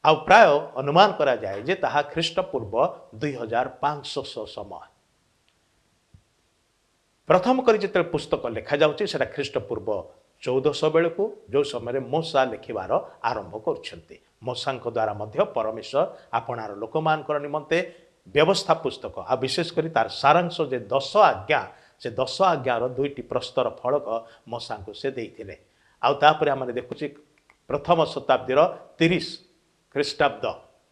B: ଆଉ ପ୍ରାୟ ଅନୁମାନ କରାଯାଏ ଯେ ତାହା ଖ୍ରୀଷ୍ଟପୂର୍ବ 2500 ସମୟ। ପ୍ରଥମ କରି ଯେତେବେଳେ ପୁସ୍ତକ ଲେଖାଯାଉଛି ସେଟା ଖ୍ରୀଷ୍ଟପୂର୍ବ 1400 ବେଳକୁ, ଯେଉଁ ସମୟରେ ମୋଶା ଲେଖିବାର ଆରମ୍ଭ କରୁଛନ୍ତି। ମୋଶାଙ୍କ ଦ୍ୱାରା ମଧ୍ୟ ପରମେଶ୍ୱର ଆପଣାର ଲୋକମାନଙ୍କର ନିମନ୍ତେ ବ୍ୟବସ୍ଥା ପୁସ୍ତକ, ଆଉ ବିଶେଷ କରି ତାର ସାରାଂଶ ଯେ 10 ଆଜ୍ଞା, ସେ 10 ଆଜ୍ଞାର 2ଟି ପ୍ରସ୍ତର ଫଳକ ମୋଶାଙ୍କୁ ସେ ଦେଇଥିଲେ। ଆଉ ତାପରେ ଆମେ ଦେଖୁଛି ପ୍ରଥମ ଶତାବ୍ଦୀର 30 ଖ୍ରୀଷ୍ଟାବ୍ଦ,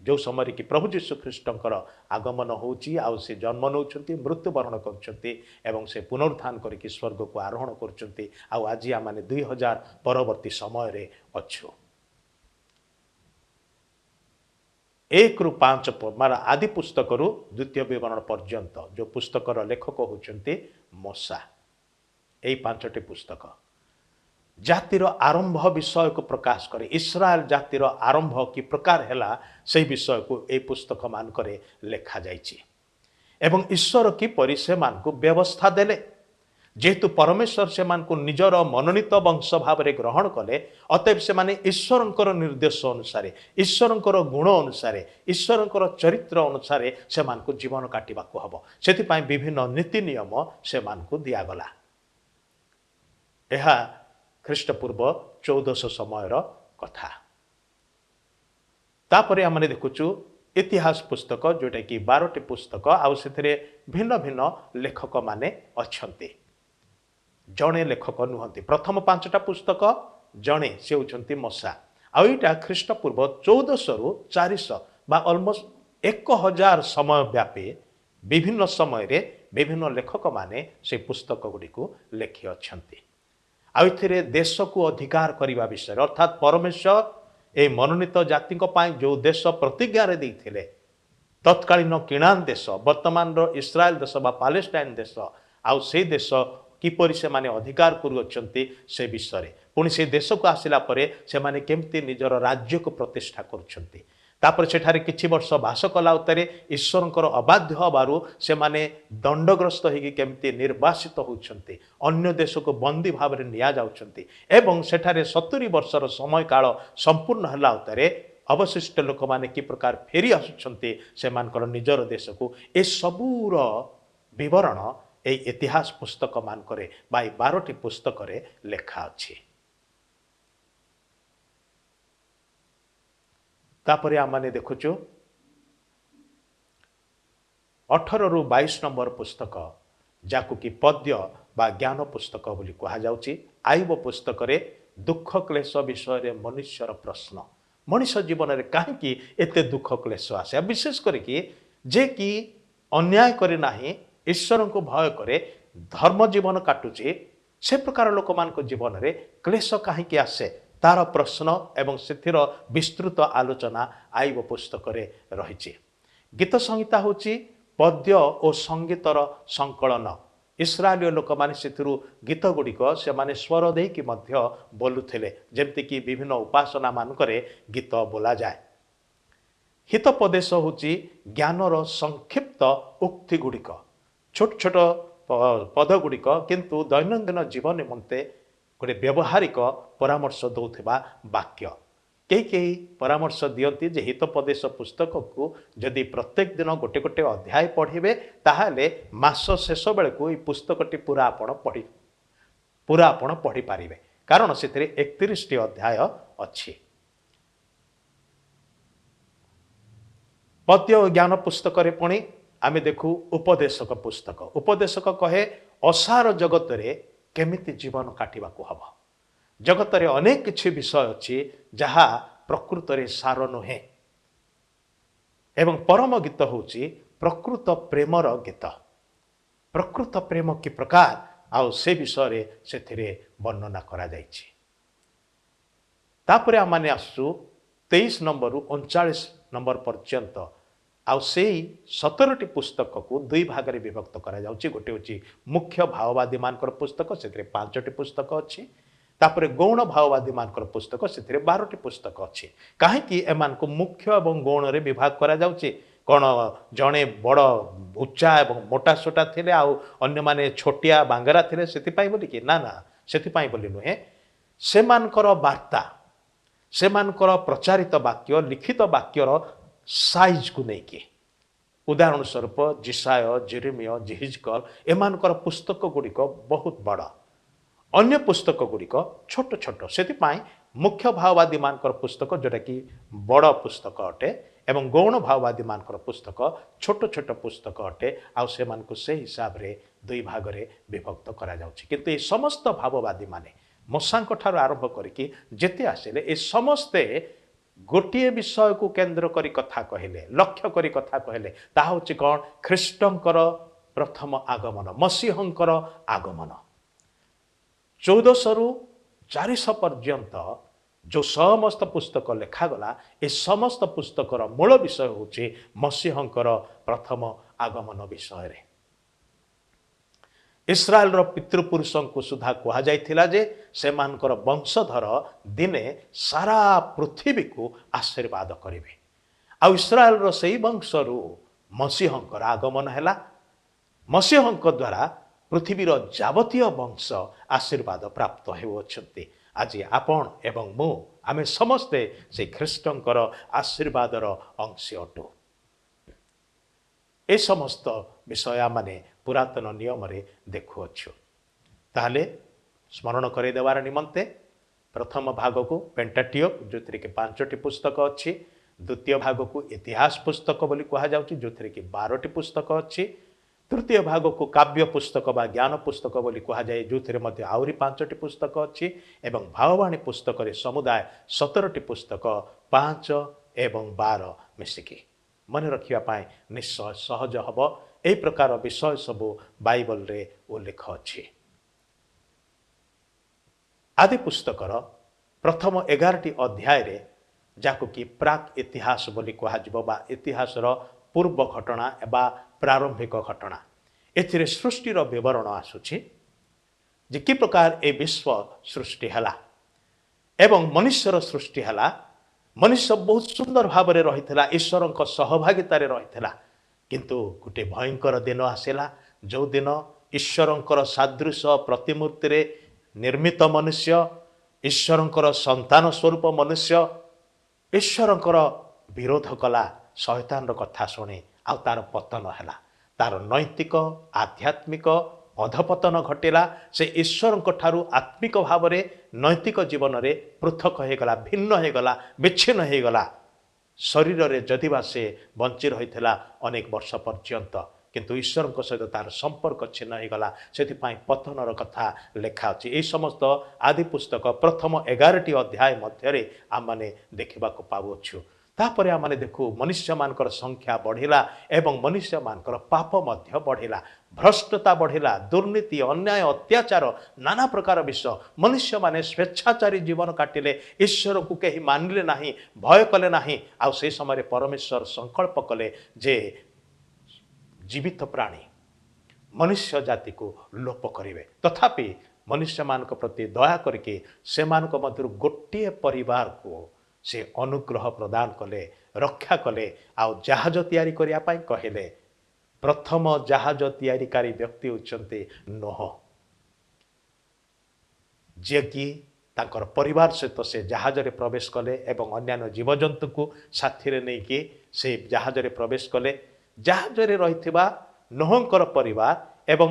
B: ଯେଉଁ ସମୟରେ କି ପ୍ରଭୁ ଯୀଶୁ ଖ୍ରୀଷ୍ଟଙ୍କର ଆଗମନ ହେଉଛି ଆଉ ସେ ଜନ୍ମ ନେଉଛନ୍ତି, ମୃତ୍ୟୁବରଣ କରୁଛନ୍ତି ଏବଂ ସେ ପୁନରୁତ୍ଥାନ କରିକି ସ୍ୱର୍ଗକୁ ଆରୋହଣ କରୁଛନ୍ତି। ଆଉ ଆଜି ଆମେ 2000 ପରବର୍ତ୍ତୀ ସମୟରେ ଅଛୁ। 1ରୁ 5 ଆଦି ପୁସ୍ତକରୁ ଦ୍ୱିତୀୟ ବିବରଣ ପର୍ଯ୍ୟନ୍ତ ଯେଉଁ ପୁସ୍ତକର ଲେଖକ ହେଉଛନ୍ତି ମୋଶା। ଏହି 5ଟି ପୁସ୍ତକ ଜାତିର ଆରମ୍ଭ ବିଷୟକୁ ପ୍ରକାଶ କରେ। ଇସ୍ରାଏଲ ଜାତିର ଆରମ୍ଭ କି ପ୍ରକାର ହେଲା ସେହି ବିଷୟକୁ ଏହି ପୁସ୍ତକ ମାନଙ୍କରେ ଲେଖାଯାଇଛି ଏବଂ ଈଶ୍ୱର କିପରି ସେମାନଙ୍କୁ ବ୍ୟବସ୍ଥା ଦେଲେ। ଯେହେତୁ ପରମେଶ୍ୱର ସେମାନଙ୍କୁ ନିଜର ମନୋନୀତ ବଂଶ ଭାବରେ ଗ୍ରହଣ କଲେ, ଅତଏବ ସେମାନେ ଈଶ୍ୱରଙ୍କର ନିର୍ଦ୍ଦେଶ ଅନୁସାରେ, ଈଶ୍ୱରଙ୍କର ଗୁଣ ଅନୁସାରେ, ଈଶ୍ୱରଙ୍କର ଚରିତ୍ର ଅନୁସାରେ ସେମାନଙ୍କୁ ଜୀବନ କାଟିବାକୁ ହେବ। ସେଥିପାଇଁ ବିଭିନ୍ନ ନୀତି ନିୟମ ସେମାନଙ୍କୁ ଦିଆଗଲା। ଏହା ଖ୍ରୀଷ୍ଟପୂର୍ବ 1400 ସମୟର କଥା। ତାପରେ ଆମେ ଦେଖୁଛୁ ଇତିହାସ ପୁସ୍ତକ, ଯେଉଁଟାକି 12ଟି ପୁସ୍ତକ ଆଉ ସେଥିରେ ଭିନ୍ନ ଭିନ୍ନ ଲେଖକମାନେ ଅଛନ୍ତି, ଜଣେ ଲେଖକ ନୁହନ୍ତି। ପ୍ରଥମ 5ଟା ପୁସ୍ତକ ଜଣେ, ସେ ହେଉଛନ୍ତି ମୋଶା। ଆଉ ଏଇଟା ଖ୍ରୀଷ୍ଟପୂର୍ବ 1400ରୁ 400 ବା ଅଲମୋଷ୍ଟ 1000 ସମୟ ବ୍ୟାପୀ ବିଭିନ୍ନ ସମୟରେ ବିଭିନ୍ନ ଲେଖକମାନେ ସେ ପୁସ୍ତକ ଗୁଡ଼ିକୁ ଲେଖି ଅଛନ୍ତି। ଆଉ ଏଥିରେ ଦେଶକୁ ଅଧିକାର କରିବା ବିଷୟରେ, ଅର୍ଥାତ୍ ପରମେଶ୍ୱର ଏହି ମନୋନୀତ ଜାତିଙ୍କ ପାଇଁ ଯେଉଁ ଦେଶ ପ୍ରତିଜ୍ଞାରେ ଦେଇଥିଲେ, ତତ୍କାଳୀନ କିଣାନ୍ ଦେଶ, ବର୍ତ୍ତମାନର ଇସ୍ରାଏଲ ଦେଶ ବା ପାଲେଷ୍ଟାଇନ ଦେଶ, ଆଉ ସେହି ଦେଶ କିପରି ସେମାନେ ଅଧିକାର କରୁଅଛନ୍ତି ସେ ବିଷୟରେ, ପୁଣି ସେହି ଦେଶକୁ ଆସିଲା ପରେ ସେମାନେ କେମିତି ନିଜର ରାଜ୍ୟକୁ ପ୍ରତିଷ୍ଠା କରୁଛନ୍ତି। ତାପରେ ସେଠାରେ କିଛି ବର୍ଷ ବାସ କଲା ଉତ୍ତାରେ ଈଶ୍ୱରଙ୍କର ଅବାଧ୍ୟ ହେବାରୁ ସେମାନେ ଦଣ୍ଡଗ୍ରସ୍ତ ହୋଇକି କେମିତି ନିର୍ବାସିତ ହେଉଛନ୍ତି, ଅନ୍ୟ ଦେଶକୁ ବନ୍ଦୀ ଭାବରେ ନିଆଯାଉଛନ୍ତି ଏବଂ ସେଠାରେ 70 ବର୍ଷର ସମୟ କାଳ ସମ୍ପୂର୍ଣ୍ଣ ହେଲା ଉତ୍ତାରେ अवशिष्ट लोक माने कि प्रकार फेरी आसुछन्ते सेमानकर निजर देश को ए सबूर विवरण ए इतिहास पुस्तक मानकरे बा 12टी पुस्तक रे लेखा अछि। तापरे आमाने देखुछु 18 रु 22 नंबर पुस्तक जाकु कि पद्य बा ज्ञान पुस्तक बोली कहा जाउची। आयुब पुस्तक रे दुख क्लेश विषय रे मनुष्यर प्रश्न, मनुष्य जीवन रे काहे कि एते दुख क्लेश आसे, विशेष करके जे कि अन्याय करे नाही, ईश्वर को भय करे, धर्म जीवन काटुचे, से प्रकार लोक मान को जीवन रे क्लेश काहे कि आसे तार प्रश्न एवं सेथिर विस्तृत आलोचना आयुब पुस्तक रे रहिछि। गीत संहिता होची पद्य और संगीतर संकलन। इस्राएल लोक माने सेथिरु गीत गुड़िक से माने स्वर दे कि मध्य बोलुथिले, जेमति कि विभिन्न उपासना मानकरे गीत बोला जाए। हितोपदेश होची ज्ञानर संक्षिप्त उक्ति गुड़िक, छोट छोट पद गुड़िक किंतु दैनंदिन जीवन निमंते गोटे व्यवहारिक परामर्श दौथिबा वाक्य। कई परामर्श दियंती जे हितोपदेश पुस्तक को जदि प्रत्येक दिन गोटे गोटे अध्याय पढ़िबे ताहाले मास शेष बेले को पुस्तकटी पूरा आपण पढ़ी पारिबे, कारण सेथिरे 31टी अध्याय अछि। पद्य ज्ञान पुस्तक रे पुणी आमे देखु उपदेशक पुस्तक। उपदेशक कहे असार जगत रे केमिति जीवन काटिबा को हबो। जगत रे अनेक किछि विषय अछि जहा प्रकृत रे सार नुहे, एवं परम गीत होची प्रकृत प्रेमर गीत। प्रकृत प्रेम कि प्रकार आउ से विषय रे सेथिरे वर्णना करा जाइछि। तापरे आमाने आसु 23 नंबर रु 39 नंबर पर्यंत आउ सेई 17टी पुस्तक को दुई भाग रे विभक्त करा जाउछि। गोटे होची मुख्य भाववादी मानकर पुस्तक, सेथिरे 5टी पुस्तक अछि। तापरे गौण भाववादी मानकर पुस्तक, सेथिरे 12टी पुस्तक अछि। काहे कि एमान को मुख्य एवं गौण रे विभाग करा जाउछि। कोन जणे बड़ उच्चा एवं मोटा सोटा थिले आउ अन्य माने छोटिया बांगरा थिले सेति पाई बोली कि ना सेति पाई बोली नुहे। सेमानकर वार्ता, सेमानकर प्रचारित वाक्य, लिखित वाक्यर साइज को नहीं कि, उदाहरण स्वरूप जिसाय, जेरेमिया, जिहिजकल एमानकर पुस्तक गुड़िक बहुत बड़, अन्य पुस्तक गुड़िक छोट छोट। सेति पाई मुख्य भाववादी मानकर पुस्तक जोटा कि बड़ पुस्तक अटे एवं गौण भाववादी मानकर पुस्तक छोट छोट पुस्तक अटे। आउ से मान को से हिसाब रे दुई भाग रे विभक्त करा जाउछि। किंतु ए समस्त भाववादी माने मसांक ठार आरंभ करिकि जेते आसिले ए समस्ते गोटे विषय को केंद्र करी कथा कहले, लक्ष्य करी कथा कहले। ता होछि कोन? ख्रीष्टंकर प्रथम आगमन, मसीहंकर आगमन। 1400 रु 400 पर्यंत जो समस्त पुस्तक लेखागला, ए समस्त पुस्तकर मूल विषय होछि मसीहंकर प्रथम आगमन विषय रे। इस्राएल रो पितृपुरुषों को सुधा कहा जाइथिला जे सेमानकर वंशधर दिने सारा पृथ्वी को आशीर्वाद करिवे। आ इस्राएल रो सेही वंशरु मसीहंकर आगमन हैला। मसीहंक द्वारा पृथ्वीर जावतीय वंश आशीर्वाद प्राप्त हेउछन्ति। आज आपण एवं मु आमे समस्ते से ख्रीष्टंकर आशीर्वादर अंश अटु। ए समस्त विषय माने पुरातन नियम रे देखुअछु। ताहले स्मरण करे देवार निमंते प्रथम भाग को पेंटाटियक जोथिरे के 5टी पुस्तक अछि, द्वितीय भाग को इतिहास पुस्तक बोली कहा जाउछि जोथिरे के 12टी पुस्तक अछि, तृतीय भाग को काव्य पुस्तक बा ज्ञान पुस्तक बोली कहा जाए जोथिरे मध्ये आउरी 5टी पुस्तक अछि, एवं भाववाणी पुस्तक रे समुदाय 17टी पुस्तक 5 एवं 12 मिसिकी। मन रखिया पाए निश्चय सहज हब। ए प्रकार विषय सब बाइबल रे उल्लेख अछि। आदि पुस्तकर प्रथम 11टी अध्याय रे जाको कि प्राक इतिहास बोली कहा जिवो बा इतिहासर पूर्व घटना एबा प्रारंभिक घटना, एथिरे सृष्टिर विवरण आसुछि जे कि प्रकार ए विश्व सृष्टि हला एवं मनुष्यर सृष्टि हला। मनुष्य बहुत सुंदर भाव में रही ईश्वर सहभागितार रही, किंतु गोटे भयंकर दिन आसला जो दिन ईश्वर सादृश प्रतिमूर्ति रे निर्मित मनुष्य, ईश्वर संतान स्वरूप मनुष्य ଈଶ୍ୱରଙ୍କର ବିରୋଧ କଲା, ଶୟତାନର କଥା ଶୁଣି ଆଉ ତାର ପତନ ହେଲା। ତାର ନୈତିକ ଆଧ୍ୟାତ୍ମିକ ଅଧପତନ ଘଟିଲା। ସେ ଈଶ୍ୱରଙ୍କ ଠାରୁ ଆତ୍ମିକ ଭାବରେ ନୈତିକ ଜୀବନରେ ପୃଥକ ହୋଇଗଲା, ଭିନ୍ନ ହୋଇଗଲା, ବିଚ୍ଛିନ୍ନ ହୋଇଗଲା। ଶରୀରରେ ଯଦିବା ସେ ବଞ୍ଚି ରହିଥିଲା ଅନେକ ବର୍ଷ ପର୍ଯ୍ୟନ୍ତ, କିନ୍ତୁ ଈଶ୍ୱରଙ୍କ ସହିତ ତାର ସମ୍ପର୍କ ଛିନ୍ନ ହୋଇଗଲା। ସେଥିପାଇଁ ପତନର କଥା ଲେଖା ଅଛି। ଏହି ସମସ୍ତ ଆଦି ପୁସ୍ତକ ପ୍ରଥମ 11ଟି ଅଧ୍ୟାୟ ମଧ୍ୟରେ ଆମମାନେ ଦେଖିବାକୁ ପାଉଅଛୁ। ତାପରେ ଆମମାନେ ଦେଖୁ ମନୁଷ୍ୟମାନଙ୍କର ସଂଖ୍ୟା ବଢ଼ିଲା ଏବଂ ମନୁଷ୍ୟମାନଙ୍କର ପାପ ମଧ୍ୟ ବଢ଼ିଲା, ଭ୍ରଷ୍ଟତା ବଢ଼ିଲା, ଦୁର୍ନୀତି, ଅନ୍ୟାୟ, ଅତ୍ୟାଚାର, ନାନା ପ୍ରକାର ବିଷୟ। ମନୁଷ୍ୟମାନେ ସ୍ୱେଚ୍ଛାଚାରୀ ଜୀବନ କାଟିଲେ, ଈଶ୍ୱରକୁ କେହି ମାନିଲେ ନାହିଁ, ଭୟ କଲେ ନାହିଁ। ଆଉ ସେହି ସମୟରେ ପରମେଶ୍ୱର ସଂକଳ୍ପ କଲେ ଯେ ଜୀବିତ ପ୍ରାଣୀ ମନୁଷ୍ୟ ଜାତିକୁ ଲୋପ କରିବେ। ତଥାପି ମନୁଷ୍ୟମାନଙ୍କ ପ୍ରତି ଦୟା କରିକି ସେମାନଙ୍କ ମଧ୍ୟରୁ ଗୋଟିଏ ପରିବାରକୁ ସେ ଅନୁଗ୍ରହ ପ୍ରଦାନ କଲେ, ରକ୍ଷା କଲେ, ଆଉ ଜାହାଜ ତିଆରି କରିବା ପାଇଁ କହିଲେ। ପ୍ରଥମ ଜାହାଜ ତିଆରିକାରୀ ବ୍ୟକ୍ତି ହେଉଛନ୍ତି ନୋହ, ଯିଏକି ତାଙ୍କର ପରିବାର ସହିତ ସେ ଜାହାଜରେ ପ୍ରବେଶ କଲେ ଏବଂ ଅନ୍ୟାନ୍ୟ ଜୀବଜନ୍ତୁଙ୍କୁ ସାଥିରେ ନେଇକି ସେ ଜାହାଜରେ ପ୍ରବେଶ କଲେ। ଜାହାଜରେ ରହିଥିବା ନୋହଙ୍କର ପରିବାର ଏବଂ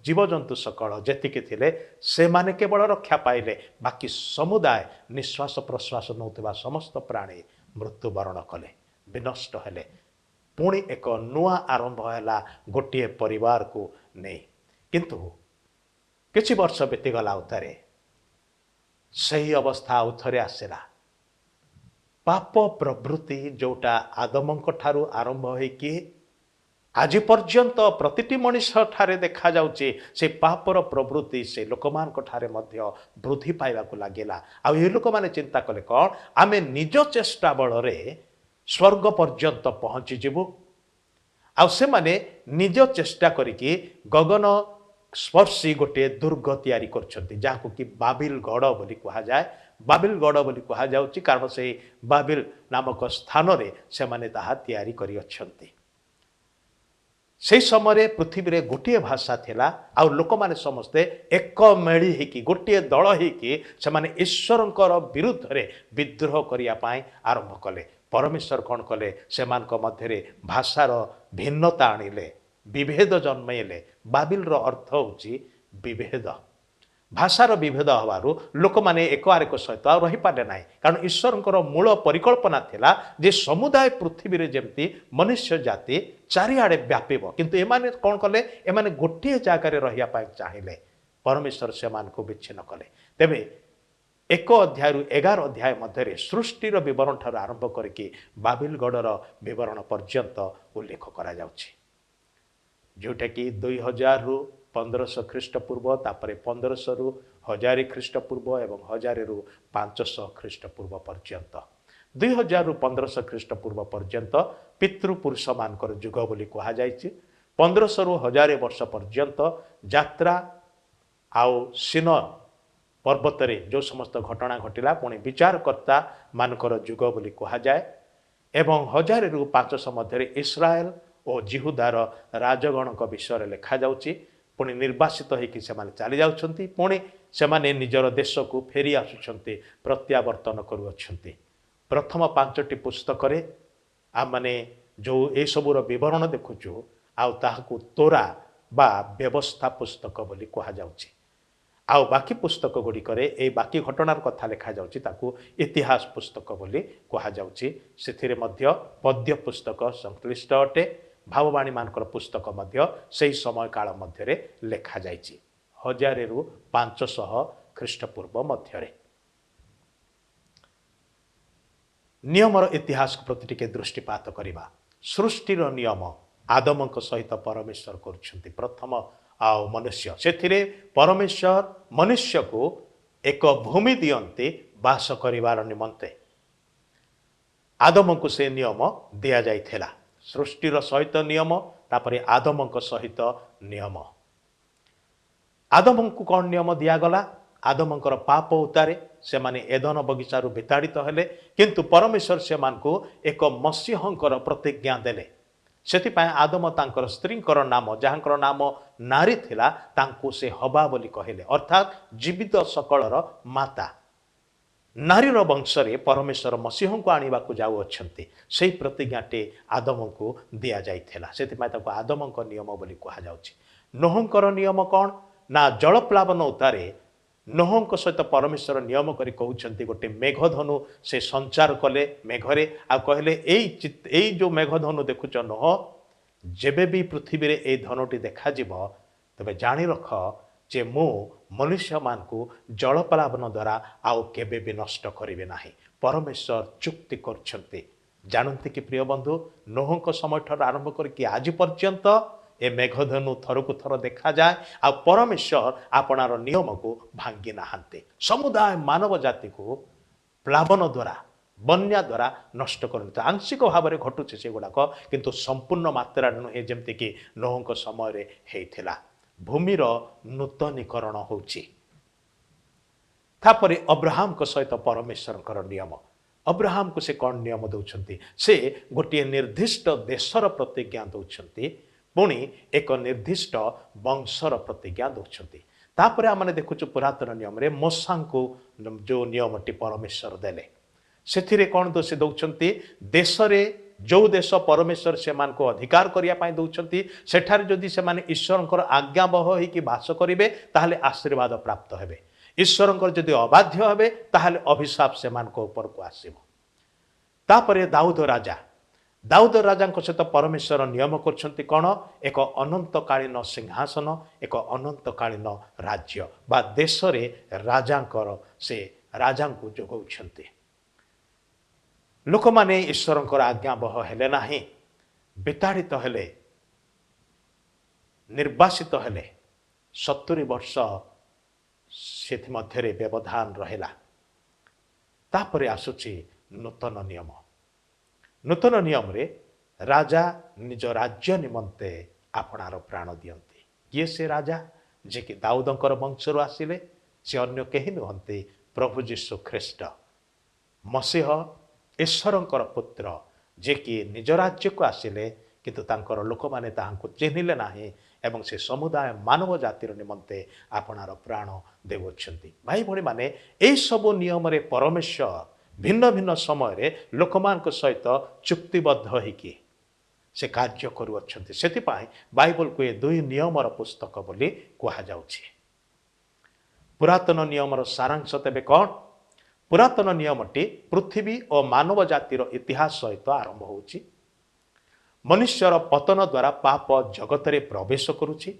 B: ଜୀବଜନ୍ତୁ ସକଳ ଯେତିକି ଥିଲେ ସେମାନେ କେବଳ ରକ୍ଷା ପାଇଲେ, ବାକି ସମୁଦାୟ ନିଶ୍ୱାସ ପ୍ରଶ୍ୱାସ ନେଉଥିବା ସମସ୍ତ ପ୍ରାଣୀ ମୃତ୍ୟୁବରଣ କଲେ, ବିନଷ୍ଟ ହେଲେ। ପୁଣି ଏକ ନୂଆ ଆରମ୍ଭ ହେଲା ଗୋଟିଏ ପରିବାରକୁ ନେଇ। କିନ୍ତୁ କିଛି ବର୍ଷ ବିତିଗଲା ଉତ୍ତାରେ ସେହି ଅବସ୍ଥା ଆଉ ଥରେ ଆସିଲା। ପାପ ପ୍ରବୃତ୍ତି ଯେଉଁଟା ଆଦମଙ୍କ ଠାରୁ ଆରମ୍ଭ ହୋଇକି ଆଜି ପର୍ଯ୍ୟନ୍ତ ପ୍ରତିଟି ମଣିଷ ଠାରେ ଦେଖାଯାଉଛି, ସେ ପାପର ପ୍ରବୃତ୍ତି ସେ ଲୋକମାନଙ୍କ ଠାରେ ମଧ୍ୟ ବୃଦ୍ଧି ପାଇବାକୁ ଲାଗିଲା। ଆଉ ଏ ଲୋକମାନେ ଚିନ୍ତା କଲେ କ'ଣ, ଆମେ ନିଜ ଚେଷ୍ଟା ବଳରେ ସ୍ୱର୍ଗ ପର୍ଯ୍ୟନ୍ତ ପହଞ୍ଚିଯିବୁ। ଆଉ ସେମାନେ ନିଜ ଚେଷ୍ଟା କରିକି ଗଗନ ସ୍ପର୍ଶୀ ଗୋଟିଏ ଦୁର୍ଗ ତିଆରି କରୁଛନ୍ତି, ଯାହାକୁ କି ବାବିଲ ଗଡ଼ ବୋଲି କୁହାଯାଏ। ବାବିଲ ଗଡ଼ ବୋଲି କୁହାଯାଉଛି କାରଣ ସେହି ବାବିଲ ନାମକ ସ୍ଥାନରେ ସେମାନେ ତାହା ତିଆରି କରିଅଛନ୍ତି। ସେହି ସମୟରେ ପୃଥିବୀରେ ଗୋଟିଏ ଭାଷା ଥିଲା, ଆଉ ଲୋକମାନେ ସମସ୍ତେ ଏକ ମେଳି ହେଇକି ଗୋଟିଏ ଦଳ ହେଇକି ସେମାନେ ଈଶ୍ୱରଙ୍କର ବିରୁଦ୍ଧରେ ବିଦ୍ରୋହ କରିବା ପାଇଁ ଆରମ୍ଭ କଲେ। ପରମେଶ୍ୱର କ'ଣ କଲେ, ସେମାନଙ୍କ ମଧ୍ୟରେ ଭାଷାର ଭିନ୍ନତା ଆଣିଲେ, ବିଭେଦ ଜନ୍ମେଇଲେ। ବାବିଲର ଅର୍ଥ ହେଉଛି ବିଭେଦ। ଭାଷାର ବିଭେଦ ହେବାରୁ ଲୋକମାନେ ଏକ ଆରେକ ସହିତ ଆଉ ରହିପାରିଲେ ନାହିଁ, କାରଣ ଈଶ୍ୱରଙ୍କର ମୂଳ ପରିକଳ୍ପନା ଥିଲା ଯେ ସମୁଦାୟ ପୃଥିବୀରେ ଯେମିତି ମନୁଷ୍ୟ ଜାତି ଚାରିଆଡ଼େ ବ୍ୟାପିବ। କିନ୍ତୁ ଏମାନେ କ'ଣ କଲେ, ଏମାନେ ଗୋଟିଏ ଜାଗାରେ ରହିବା ପାଇଁ ଚାହିଁଲେ। ପରମେଶ୍ୱର ସେମାନଙ୍କୁ ବିଚ୍ଛିନ୍ନ କଲେ। ତେବେ 1 ଅଧ୍ୟାୟରୁ 11 ଅଧ୍ୟାୟ ମଧ୍ୟରେ ସୃଷ୍ଟିର ବିବରଣ ଠାରୁ ଆରମ୍ଭ କରିକି ବାବିଲ ଗଡ଼ର ବିବରଣ ପର୍ଯ୍ୟନ୍ତ ଉଲ୍ଲେଖ କରାଯାଉଛି, ଯେଉଁଟାକି 2000ରୁ 1500 ଖ୍ରୀଷ୍ଟପୂର୍ବ, ତାପରେ 1500ରୁ 1000 ଖ୍ରୀଷ୍ଟପୂର୍ବ ଏବଂ 1000ରୁ 500 ଖ୍ରୀଷ୍ଟପୂର୍ବ ପର୍ଯ୍ୟନ୍ତ। 2000ରୁ 1500 ଖ୍ରୀଷ୍ଟପୂର୍ବ ପର୍ଯ୍ୟନ୍ତ ପିତୃପୁରୁଷମାନଙ୍କର ଯୁଗ ବୋଲି କୁହାଯାଇଛି। 1500ରୁ 1000 ବର୍ଷ ପର୍ଯ୍ୟନ୍ତ ଯାତ୍ରା ଆଉ ସିନ ପର୍ବତରେ ଯେଉଁ ସମସ୍ତ ଘଟଣା ଘଟିଲା ପୁଣି ବିଚାରକର୍ତ୍ତା ମାନଙ୍କର ଯୁଗ ବୋଲି କୁହାଯାଏ। ଏବଂ 1000ରୁ 500 ମଧ୍ୟରେ ଇସ୍ରାଏଲ ଓ ଜିହୁଦାର ରାଜଗଣଙ୍କ ବିଷୟରେ ଲେଖାଯାଉଛି। ପୁଣି ନିର୍ବାସିତ ହୋଇକି ସେମାନେ ଚାଲି ଯାଉଛନ୍ତି, ପୁଣି ସେମାନେ ନିଜର ଦେଶକୁ ଫେରି ଆସୁଛନ୍ତି, ପ୍ରତ୍ୟାବର୍ତ୍ତନ କରୁଅଛନ୍ତି। ପ୍ରଥମ 5ଟି ପୁସ୍ତକରେ ଆମମାନେ ଯେଉଁ ଏସବୁର ବିବରଣ ଦେଖୁଛୁ, ଆଉ ତାହାକୁ ତୋରା ବା ବ୍ୟବସ୍ଥା ପୁସ୍ତକ ବୋଲି କୁହାଯାଉଛି। ଆଉ ବାକି ପୁସ୍ତକ ଗୁଡ଼ିକରେ ଏହି ବାକି ଘଟଣାର କଥା ଲେଖାଯାଉଛି, ତାକୁ ଇତିହାସ ପୁସ୍ତକ ବୋଲି କୁହାଯାଉଛି। ସେଥିରେ ମଧ୍ୟ ପଦ୍ୟ ପୁସ୍ତକ ସଂଶ୍ଳିଷ୍ଟ ଅଟେ। ଭାବବାଣୀମାନଙ୍କର ପୁସ୍ତକ ମଧ୍ୟ ସେହି ସମୟ କାଳ ମଧ୍ୟରେ ଲେଖାଯାଇଛି, 1000ରୁ 500 ଖ୍ରୀଷ୍ଟପୂର୍ବ ମଧ୍ୟରେ। ନିୟମର ଇତିହାସ ପ୍ରତି ଟିକେ ଦୃଷ୍ଟିପାତ କରିବା। ସୃଷ୍ଟିର ନିୟମ ଆଦମଙ୍କ ସହିତ ପରମେଶ୍ୱର କରୁଛନ୍ତି। ପ୍ରଥମ ଆଉ ମନୁଷ୍ୟ, ସେଥିରେ ପରମେଶ୍ୱର ମନୁଷ୍ୟକୁ ଏକ ଭୂମି ଦିଅନ୍ତି ବାସ କରିବାର ନିମନ୍ତେ। ଆଦମଙ୍କୁ ସେ ନିୟମ ଦିଆଯାଇଥିଲା। ସୃଷ୍ଟିର ସହିତ ନିୟମ, ତାପରେ ଆଦମଙ୍କ ସହିତ ନିୟମ। ଆଦମଙ୍କୁ କ'ଣ ନିୟମ ଦିଆଗଲା? ଆଦମଙ୍କର ପାପ ଉତ୍ତାରେ ସେମାନେ ଏଦନ ବଗିଚାରୁ ବିତାଡ଼ିତ ହେଲେ, କିନ୍ତୁ ପରମେଶ୍ୱର ସେମାନଙ୍କୁ ଏକ ମସିହଙ୍କର ପ୍ରତିଜ୍ଞା ଦେଲେ। ସେଥିପାଇଁ ଆଦମ ତାଙ୍କର ସ୍ତ୍ରୀଙ୍କର ନାମ, ଯାହାଙ୍କର ନାମ ନାରୀ ଥିଲା, ତାଙ୍କୁ ସେ ହବା ବୋଲି କହିଲେ, ଅର୍ଥାତ୍ ଜୀବିତ ସକଳର ମାତା। ନାରୀର ବଂଶରେ ପରମେଶ୍ୱର ମସିହଙ୍କୁ ଆଣିବାକୁ ଯାଉଅଛନ୍ତି ସେହି ପ୍ରତିଜ୍ଞାଟି ଆଦମଙ୍କୁ ଦିଆଯାଇଥିଲା। ସେଥିପାଇଁ ତାକୁ ଆଦମଙ୍କ ନିୟମ ବୋଲି କୁହାଯାଉଛି। ନୋହଙ୍କର ନିୟମ କ'ଣ ନା ଜଳପ୍ଲାବନ ଉତ୍ତାରେ ନୋହଙ୍କ ସହିତ ପରମେଶ୍ୱର ନିୟମ କରି କହୁଛନ୍ତି ଗୋଟେ ମେଘଧନୁ ସେ ସଞ୍ଚାର କଲେ ମେଘରେ ଆଉ କହିଲେ ଏଇ ଯେଉଁ ମେଘଧନୁ ଦେଖୁଛ ନୋହ, ଯେବେ ବି ପୃଥିବୀରେ ଏଇ ଧନୁଟି ଦେଖାଯିବ ତେବେ ଜାଣି ରଖ ଯେ ମୁଁ ମନୁଷ୍ୟମାନଙ୍କୁ ଜଳପ୍ଲାବନ ଦ୍ୱାରା ଆଉ କେବେ ବି ନଷ୍ଟ କରିବେ ନାହିଁ। ପରମେଶ୍ୱର ଚୁକ୍ତି କରୁଛନ୍ତି। ଜାଣନ୍ତି କି ପ୍ରିୟ ବନ୍ଧୁ, ନୋହଙ୍କ ସମୟଠାରୁ ଆରମ୍ଭ କରିକି ଆଜି ପର୍ଯ୍ୟନ୍ତ ଏ ମେଘଧନୁ ଥରକୁ ଥର ଦେଖାଯାଏ ଆଉ ପରମେଶ୍ୱର ଆପଣାର ନିୟମକୁ ଭାଙ୍ଗି ନାହାନ୍ତି। ସମୁଦାୟ ମାନବ ଜାତିକୁ ପ୍ଲାବନ ଦ୍ୱାରା ବନ୍ୟା ଦ୍ୱାରା ନଷ୍ଟ କରନ୍ତି। ଆଂଶିକ ଭାବରେ ଘଟୁଛି ସେଗୁଡ଼ାକ, କିନ୍ତୁ ସମ୍ପୂର୍ଣ୍ଣ ମାତ୍ରାରେ ନୁହେଁ ଯେମିତିକି ନୋହଙ୍କ ସମୟରେ ହେଇଥିଲା। ଭୂମିର ନୂତନୀକରଣ ହେଉଛି। ତାପରେ ଅବ୍ରାହମଙ୍କ ସହିତ ପରମେଶ୍ୱରଙ୍କର ନିୟମ। ଅବ୍ରାହମକୁ ସେ କ'ଣ ନିୟମ ଦେଉଛନ୍ତି? ସେ ଗୋଟିଏ ନିର୍ଦ୍ଦିଷ୍ଟ ଦେଶର ପ୍ରତିଜ୍ଞା ଦେଉଛନ୍ତି, ପୁଣି ଏକ ନିର୍ଦ୍ଦିଷ୍ଟ ବଂଶର ପ୍ରତିଜ୍ଞା ଦେଉଛନ୍ତି। ତାପରେ ଆମେ ଦେଖୁଛୁ ପୁରାତନ ନିୟମରେ ମୋସାଙ୍କୁ ଯେଉଁ ନିୟମଟି ପରମେଶ୍ୱର ଦେଲେ, ସେଥିରେ କ'ଣ ସେ ଦେଉଛନ୍ତି? ଦେଶରେ ଯେଉଁ ଦେଶ ପରମେଶ୍ୱର ସେମାନଙ୍କୁ ଅଧିକାର କରିବା ପାଇଁ ଦେଉଛନ୍ତି, ସେଠାରେ ଯଦି ସେମାନେ ଈଶ୍ୱରଙ୍କର ଆଜ୍ଞାବହ ହେଇକି ବାସ କରିବେ ତାହେଲେ ଆଶୀର୍ବାଦ ପ୍ରାପ୍ତ ହେବେ। ଈଶ୍ୱରଙ୍କର ଯଦି ଅବାଧ୍ୟ ହେବେ ତାହେଲେ ଅଭିଶାପ ସେମାନଙ୍କ ଉପରକୁ ଆସିବ। ତାପରେ ଦାଉଦ ରାଜାଙ୍କ ସହିତ ପରମେଶ୍ୱର ନିୟମ କରୁଛନ୍ତି କ'ଣ? ଏକ ଅନନ୍ତକାଳୀନ ସିଂହାସନ, ଏକ ଅନନ୍ତକାଳୀନ ରାଜ୍ୟ ବା ଦେଶରେ ସେ ରାଜାଙ୍କୁ ଯୋଗାଉଛନ୍ତି। ଲୋକମାନେ ଈଶ୍ୱରଙ୍କର ଆଜ୍ଞାବହ ହେଲେ ନାହିଁ, ବିତାଡ଼ିତ ହେଲେ, ନିର୍ବାସିତ ହେଲେ। 70 ବର୍ଷ ସେଥିମଧ୍ୟରେ ବ୍ୟବଧାନ ରହିଲା। ତାପରେ ଆସୁଛି ନୂତନ ନିୟମ। ନୂତନ ନିୟମରେ ରାଜା ନିଜ ରାଜ୍ୟ ନିମନ୍ତେ ଆପଣାର ପ୍ରାଣ ଦିଅନ୍ତି। କିଏ ସେ ରାଜା? ଯିଏକି ଦାଉଦଙ୍କର ବଂଶରୁ ଆସିଲେ। ସେ ଅନ୍ୟ କେହି ନୁହନ୍ତି, ପ୍ରଭୁ ଯୀଶୁ ଖ୍ରୀଷ୍ଟ ମସିହ, ଈଶ୍ୱରଙ୍କର ପୁତ୍ର, ଯିଏକି ନିଜ ରାଜ୍ୟକୁ ଆସିଲେ, କିନ୍ତୁ ତାଙ୍କର ଲୋକମାନେ ତାହାଙ୍କୁ ଚିହ୍ନିଲେ ନାହିଁ ଏବଂ ସେ ସମୁଦାୟ ମାନବ ଜାତିର ନିମନ୍ତେ ଆପଣାର ପ୍ରାଣ ଦେଉଅଛନ୍ତି। ଭାଇ ଭଉଣୀମାନେ, ଏହିସବୁ ନିୟମରେ ପରମେଶ୍ୱର ଭିନ୍ନ ଭିନ୍ନ ସମୟରେ ଲୋକମାନଙ୍କ ସହିତ ଚୁକ୍ତିବଦ୍ଧ ହୋଇକି ସେ କାର୍ଯ୍ୟ କରୁଅଛନ୍ତି। ସେଥିପାଇଁ ବାଇବଲକୁ ଏ 2 ନିୟମର ପୁସ୍ତକ ବୋଲି କୁହାଯାଉଛି। ପୁରାତନ ନିୟମର ସାରାଂଶ ତେବେ କ'ଣ? ପୁରାତନ ନିୟମଟି ପୃଥିବୀ ଓ ମାନବ ଜାତିର ଇତିହାସ ସହିତ ଆରମ୍ଭ ହେଉଛି। ମନୁଷ୍ୟର ପତନ ଦ୍ୱାରା ପାପ ଜଗତରେ ପ୍ରବେଶ କରୁଛି।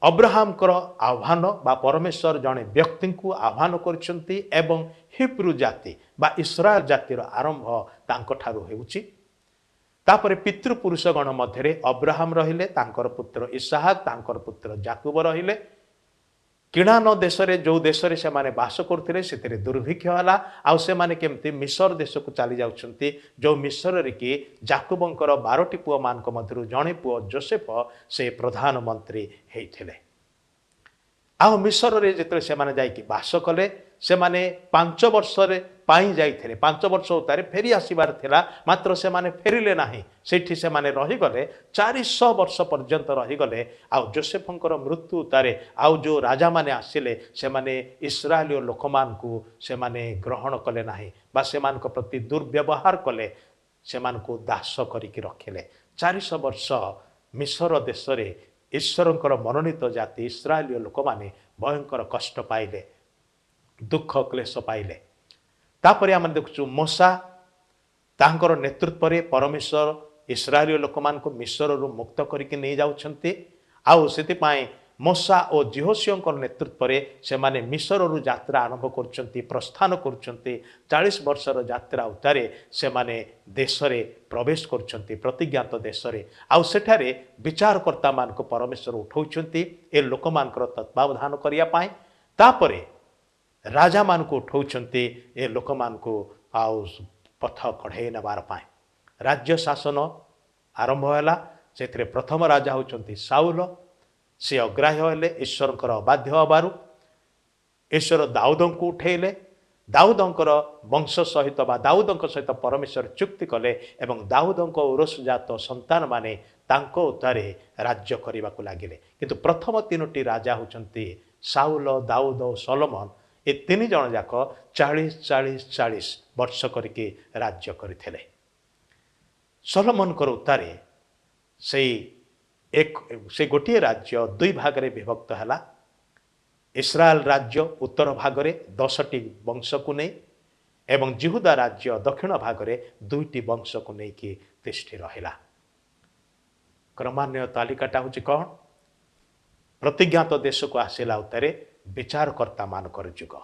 B: ଅବ୍ରାହମଙ୍କର ଆହ୍ୱାନ ବା ପରମେଶ୍ୱର ଜଣେ ବ୍ୟକ୍ତିଙ୍କୁ ଆହ୍ୱାନ କରିଛନ୍ତି ଏବଂ ହିବ୍ରୁ ଜାତି ବା ଇସ୍ରାଏଲ ଜାତିର ଆରମ୍ଭ ତାଙ୍କଠାରୁ ହେଉଛି। ତାପରେ ପିତୃପୁରୁଷଗଣ ମଧ୍ୟରେ ଅବ୍ରାହମ ରହିଲେ, ତାଙ୍କର ପୁତ୍ର ଇସାହାକ, ତାଙ୍କର ପୁତ୍ର ଯାକୁବ ରହିଲେ। କିଣାନ ଦେଶରେ ଯେଉଁ ଦେଶରେ ସେମାନେ ବାସ କରୁଥିଲେ ସେଥିରେ ଦୁର୍ଭିକ୍ଷ ହେଲା ଆଉ ସେମାନେ କେମିତି ମିଶର ଦେଶକୁ ଚାଲି ଯାଉଛନ୍ତି, ଯେଉଁ ମିଶରରେ କି ଯାକୁବଙ୍କର 12ଟି ପୁଅମାନଙ୍କ ମଧ୍ୟରୁ ଜଣେ ପୁଅ ଯୋସେଫ ସେ ପ୍ରଧାନମନ୍ତ୍ରୀ ହେଇଥିଲେ। ଆଉ ମିଶରରେ ଯେତେବେଳେ ସେମାନେ ଯାଇକି ବାସ କଲେ, ସେମାନେ 5 ବର୍ଷରେ ପାଇଁ ଯାଇଥିଲେ। 5 ବର୍ଷ ଉତ୍ତାରେ ଫେରି ଆସିବାର ଥିଲା, ମାତ୍ର ସେମାନେ ଫେରିଲେ ନାହିଁ। ସେଠି ସେମାନେ ରହିଗଲେ, 400 ବର୍ଷ ପର୍ଯ୍ୟନ୍ତ ରହିଗଲେ। ଆଉ ଯୋସେଫଙ୍କର ମୃତ୍ୟୁ ଉତ୍ତାରେ ଆଉ ଯେଉଁ ରାଜାମାନେ ଆସିଲେ, ସେମାନେ ଇସ୍ରାଏଲୀୟ ଲୋକମାନଙ୍କୁ ସେମାନେ ଗ୍ରହଣ କଲେ ନାହିଁ ବା ସେମାନଙ୍କ ପ୍ରତି ଦୁର୍ବ୍ୟବହାର କଲେ, ସେମାନଙ୍କୁ ଦାସ କରିକି ରଖିଲେ। 400 ବର୍ଷ ମିଶର ଦେଶରେ ଈଶ୍ୱରଙ୍କର ମନୋନୀତ ଜାତି ଇସ୍ରାଏଲୀୟ ଲୋକମାନେ ଭୟଙ୍କର କଷ୍ଟ ପାଇଲେ, ଦୁଃଖ କ୍ଲେଶ ପାଇଲେ। ତାପରେ ଆମେ ଦେଖୁଛୁ ମୋସା, ତାଙ୍କର ନେତୃତ୍ୱରେ ପରମେଶ୍ୱର ଇସ୍ରାଏଲୀୟ ଲୋକମାନଙ୍କୁ ମିଶରରୁ ମୁକ୍ତ କରିକି ନେଇଯାଉଛନ୍ତି। ଆଉ ସେଥିପାଇଁ ମୋସା ଓ ଜିହୋସିଓଙ୍କର ନେତୃତ୍ୱରେ ସେମାନେ ମିଶରରୁ ଯାତ୍ରା ଆରମ୍ଭ କରୁଛନ୍ତି, ପ୍ରସ୍ଥାନ କରୁଛନ୍ତି। 40 ବର୍ଷର ଯାତ୍ରା ଉତ୍ତାରେ ସେମାନେ ଦେଶରେ ପ୍ରବେଶ କରୁଛନ୍ତି, ପ୍ରତିଜ୍ଞାତ ଦେଶରେ। ଆଉ ସେଠାରେ ବିଚାରକର୍ତ୍ତାମାନଙ୍କୁ ପରମେଶ୍ୱର ଉଠାଉଛନ୍ତି ଏ ଲୋକମାନଙ୍କର ତତ୍ତ୍ୱାବଧାନ କରିବା ପାଇଁ। ତାପରେ ରାଜାମାନଙ୍କୁ ଉଠାଉଛନ୍ତି ଏ ଲୋକମାନଙ୍କୁ ଆଉ ପଥ କଢ଼େଇ ନେବାର ପାଇଁ। ରାଜ୍ୟ ଶାସନ ଆରମ୍ଭ ହେଲା। ସେଥିରେ ପ୍ରଥମ ରାଜା ହେଉଛନ୍ତି ସାଉଲ। ସେ ଅଗ୍ରାହ୍ୟ ହେଲେ ଈଶ୍ୱରଙ୍କର ଅବାଧ୍ୟ ହେବାରୁ। ଈଶ୍ୱର ଦାଉଦଙ୍କୁ ଉଠେଇଲେ। ଦାଉଦଙ୍କର ବଂଶ ସହିତ ବା ଦାଉଦଙ୍କ ସହିତ ପରମେଶ୍ୱର ଚୁକ୍ତି କଲେ ଏବଂ ଦାଉଦଙ୍କ ଔରସଜାତ ସନ୍ତାନମାନେ ତାଙ୍କ ଉତ୍ତାରେ ରାଜ୍ୟ କରିବାକୁ ଲାଗିଲେ। କିନ୍ତୁ ପ୍ରଥମ 3ଟି ରାଜା ହେଉଛନ୍ତି ସାଉଲ, ଦାଉଦ ଓ ସଲୋମନ। ए तीन जन जाक 40-40-40 वर्ष करके राज्य करथिले। सोलोमनकर उत्तारे से गोटे राज्य दुई भाग में विभक्त है। इस्राएल राज्य उत्तर भाग में 10टी वंश को नहीं एवं जिहुदा राज्य दक्षिण भाग में 2टी वंश को लेकिन तिष्ठि रहिला। क्रमान्वय तालिकाटा हूँ कौन प्रतिज्ञात देश को आसला उतारे विचारकर्ता मानकर जुग।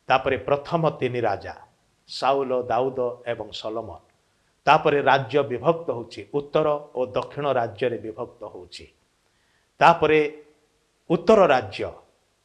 B: तापरे प्रथम 3 राजा साउल दाऊद एवं सोलोमन। तापरे राज्य विभक्त होची उत्तर और दक्षिण राज्य रे विभक्त होची। तापरे उत्तर राज्य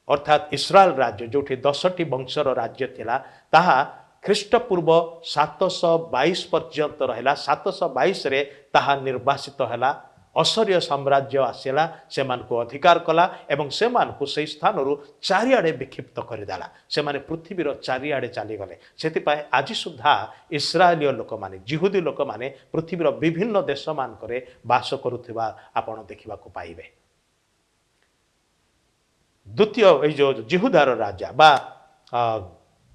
B: अर्थात इस्राएल राज्य जो 10टी वंशर राज्य थिला ताहा ख्रीष्टपूर्व 722 पर्यंत रहिला। 722 रे ताहा निर्वासित हैला। असर्य साम्राज्य आसिला से मानको अधिकार कला एवं से मानको से स्थान रु चारिआडे विक्षिप्त करदेला। से माने पृथ्वीर चारिआडे चली गले। सेति पाए आज सुधा इस्राएलीय लोक माने जिहुदी लोक माने पृथ्वीर विभिन्न देश मानकरे वास करुथिबा आपण देखिबा को पाइबे। द्वितीय ए जो जिहुदार राजा बा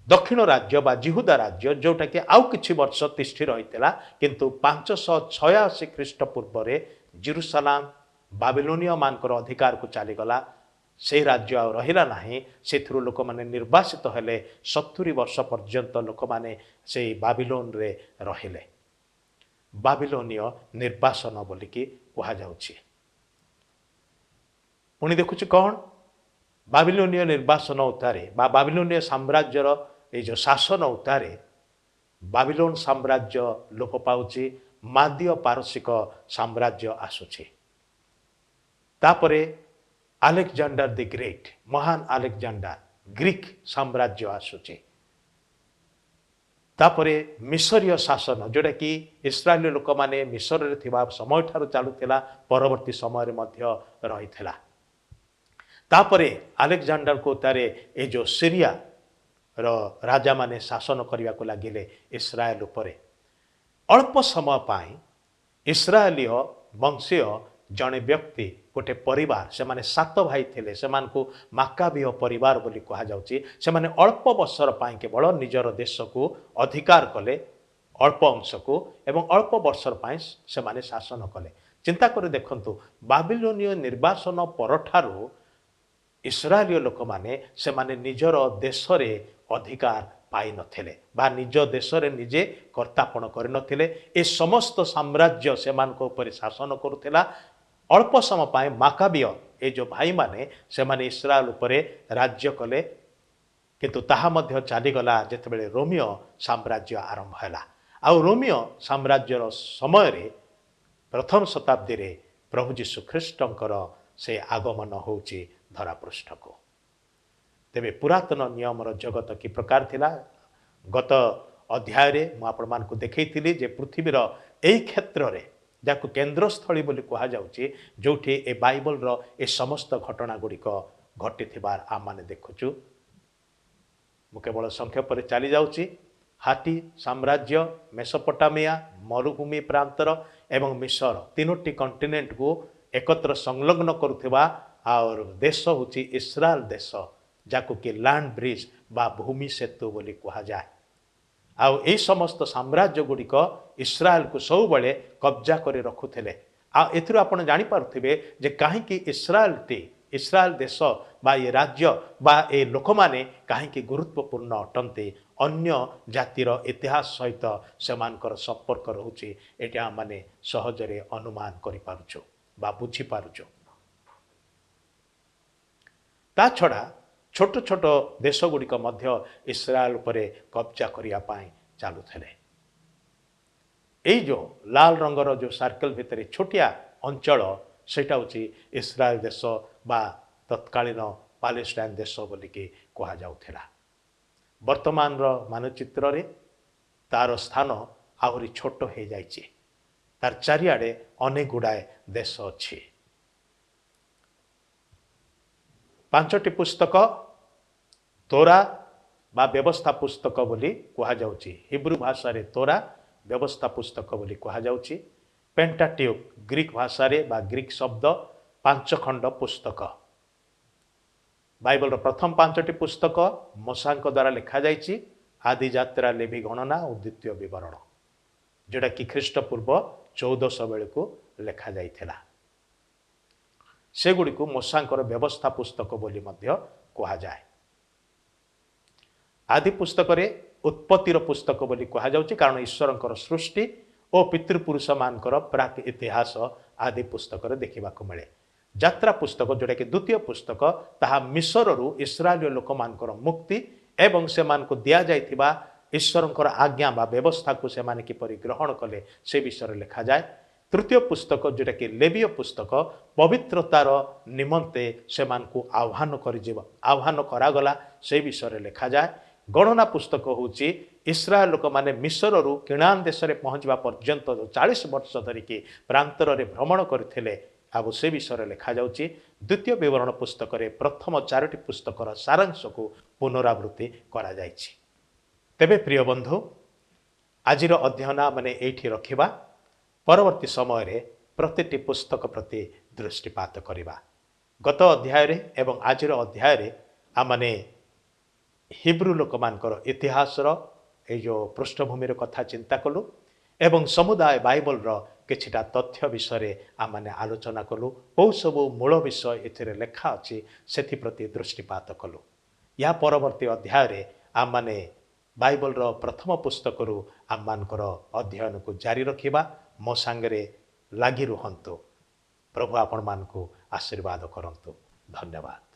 B: दक्षिण राज्य बा जिहुदा राज्य जोटा कि आउ किछि वर्ष तिष्ठि रहितला किंतु 586 ख्रीष्टपूर्व रे जेरुसलाम बाबिलोनिया मानकर अधिकार को चलीगला। से राज्य आ रहिला नाही। सेथुरु लोक माने निर्वासित हेले 70 वर्ष पर्यंत लोक माने से बाबिलोन रे रहिले। बाबिलोनिय निर्वासन बोलिकी कहा जाउछि। पुणी देखुछि कौन बाबिलोनिय निर्वासन उतारे बा बाबिलोनिय साम्राज्यर ये जो शासन उतारे बाबिलोन साम्राज्य लोप पाउछि। मादीय पारसिक साम्राज्य आसुछि। तापरे अलेक्जेंडर द ग्रेट महान अलेक्जेंडर ग्रीक साम्राज्य आसुछि। तापरे मिसरीय शासन जोटा कि इस्राएल लोक माने मिसर रे थिबा समय ठारू चालुथिला परवर्ती समय रे मध्य रहिथिला। तापरे अलेक्जेंडर को तारे ए जो सीरिया रो राजा माने शासन करने को लगिले इस्राएल उपरे। अल्प समय पाई इस्राएलीय वंशीय जड़े व्यक्ति गोटे परिवार से माने 7 भाई थिले से मानकु माकाबीय परिवार बोली कहा जाउछि। से माने अल्प वर्षर पाई केवल निजर देश को अधिकार कले अल्प अंश को एवं अल्प वर्षर पाई से माने शासन कले। चिंता कर देखंतु बाबिलोनिय निर्वासन परठारु इस्राएलीय लोक माने से माने निजर देश रे अधिकार पाई नथिले बा निज देश रे निजे कर्तापण कर नथिले। ए समस्त साम्राज्य से मानको ऊपर शासन करुथिला। अल्प समय पाए माकाबीय ए जो भाई माने से माने इस्राएल ऊपर राज्य कले किंतु ताहा मध्य चलीगला जेतेबेले रोमियो साम्राज्य आरंभ हैला। आ रोमियो साम्राज्यर समय रे प्रथम शताब्दी रे प्रभु जीशु ख्रीष्टंकर से आगमन होउची धरापृष्ठ को। तेबे पुरातन नियमर जगत कि प्रकार थिला गत अध्याय रे मु आपण मान को देखैथिली जे पृथ्वीर एई क्षेत्र रे जाको केंद्रस्थली बोली कहा जाउची जोठी ए बाइबल रो ए समस्त घटना गुड़िक घटिथिबार आ माने देखुचु। मु केवल संक्षेप रे चली जाउची। हाटी साम्राज्य मेसोपोटामिया मरुभूमि प्रांतर एवं मिस्र 3टी कॉन्टिनेंट को एकत्र संलग्न करुथिबा और देश होची इस्राएल देश जाको कि लैंड ब्रिज बा भूमि सेतु बोली कहा जाए। आउ ए समस्त साम्राज्य गुड़िक इस्राएल को सब बड़े कब्जा कर रखुथिले। आ एथिरो आपण जानि पारुथिबे जे काहेकि इस्राएल देश बा ये राज्य बा ए लोक माने काहेकि गुरुत्वपूर्ण अटंते अन्य जातिर इतिहास सहित सेमानकर संपर्क रहुछि। एटा माने सहजरे अनुमान करि पारुछु बा बुझी पारुछु। ता छड़ा छोट छोट देश गुड़िक मध्य इस्राएल उपरे कब्जा करिया पाई चालू थे। जो लाल रंगर जो सर्कल भितर छोटिया अंचल सेटा होची इस्राएल देश बा तत्कालीन पालेस्टाइन देश बोलिकी कहा जाउथिला। वर्तमान रो मानचित्र रे तार स्थान आहुरी छोट हो जाइए। तार चारिआडे अनेक गुड़ाए देश अच्छी। 5टी पुस्तक तोरा बा व्यवस्था पुस्तक बोली कहा जाउची। हिब्रू भाषा रे तोरा व्यवस्था पुस्तक बोली कहा जाउची। पेंटाट्यूक ग्रीक भाषा रे बा ग्रीक शब्द 5 खंड पुस्तक। बाइबल प्रथम 5टी पुस्तक मूसाଙ୍କ द्वारा लिखा जाइछि आदि यात्रा लेवी गणना और द्वितीय विवरण जोटा कि ख्रीष्टपूर्व 1400 बेलू को लिखा जाइथिला सेगुड़ी को मूसाଙ୍କର व्यवस्था पुस्तक बोली मध्य कहा जाए आदि पुस्तक रे उत्पत्तिर पुस्तक बोली कहा जाउछि कारण ईश्वरଙ୍କର सृष्टि और पितृपुरुष मानकर प्राक इतिहास आदि पुस्तक रे देखिबा को मिले यात्रा पुस्तक जोटा कि द्वितीय पुस्तक ताहा मिस्र रु इस्राएल लोक मानकर मुक्ति एवं से मान को दिया जाइथिबा ईश्वरଙ୍କର आज्ञा बा व्यवस्था को से माने किपरि ग्रहण कले से विषय लिखा जाए तृतीय पुस्तक जोटा कि लेवीय पुस्तक पवित्रतार निमंते से मान को आह्वान करागला से विषय लिखा जाए गणना पुस्तक होची इस्राएल लोक माने मिस्र रु किणान देश रे पहुंचवा पर्यंत 40 वर्ष धरिकी प्रांतर रे भ्रमण करथिले आबो से विषय लिखा जाउची द्वितीय विवरण पुस्तक रे प्रथम 4टी पुस्तकर सारांश को पुनरावृत्ति करा जाइछि तेबे प्रिय बंधु आजिर अध्ययन माने एठी रखिबा परवर्ती समय रे प्रतिटी पुस्तक प्रति दृष्टिपात करिबा गत अध्याय रे एवं आजिर अध्याय रे आमने हिब्रू लोक मानकर इतिहास ए जो पृष्ठभूमि कथा चिंता कलु एवं समुदाय बाइबल किछिटा तथ्य विषय आमने आलोचना कलु कौ सबु मूल विषय एथिरे लेखा अछि सेथि प्रति दृष्टिपात कलु या परवर्ती अध्याय रे आमने बाइबल प्रथम पुस्तक रु आममानकर अध्ययन को जारी रखिबा मो सांगरे लागि रुहंतु प्रभु आपण मान को आशीर्वाद करंतु धन्यवाद।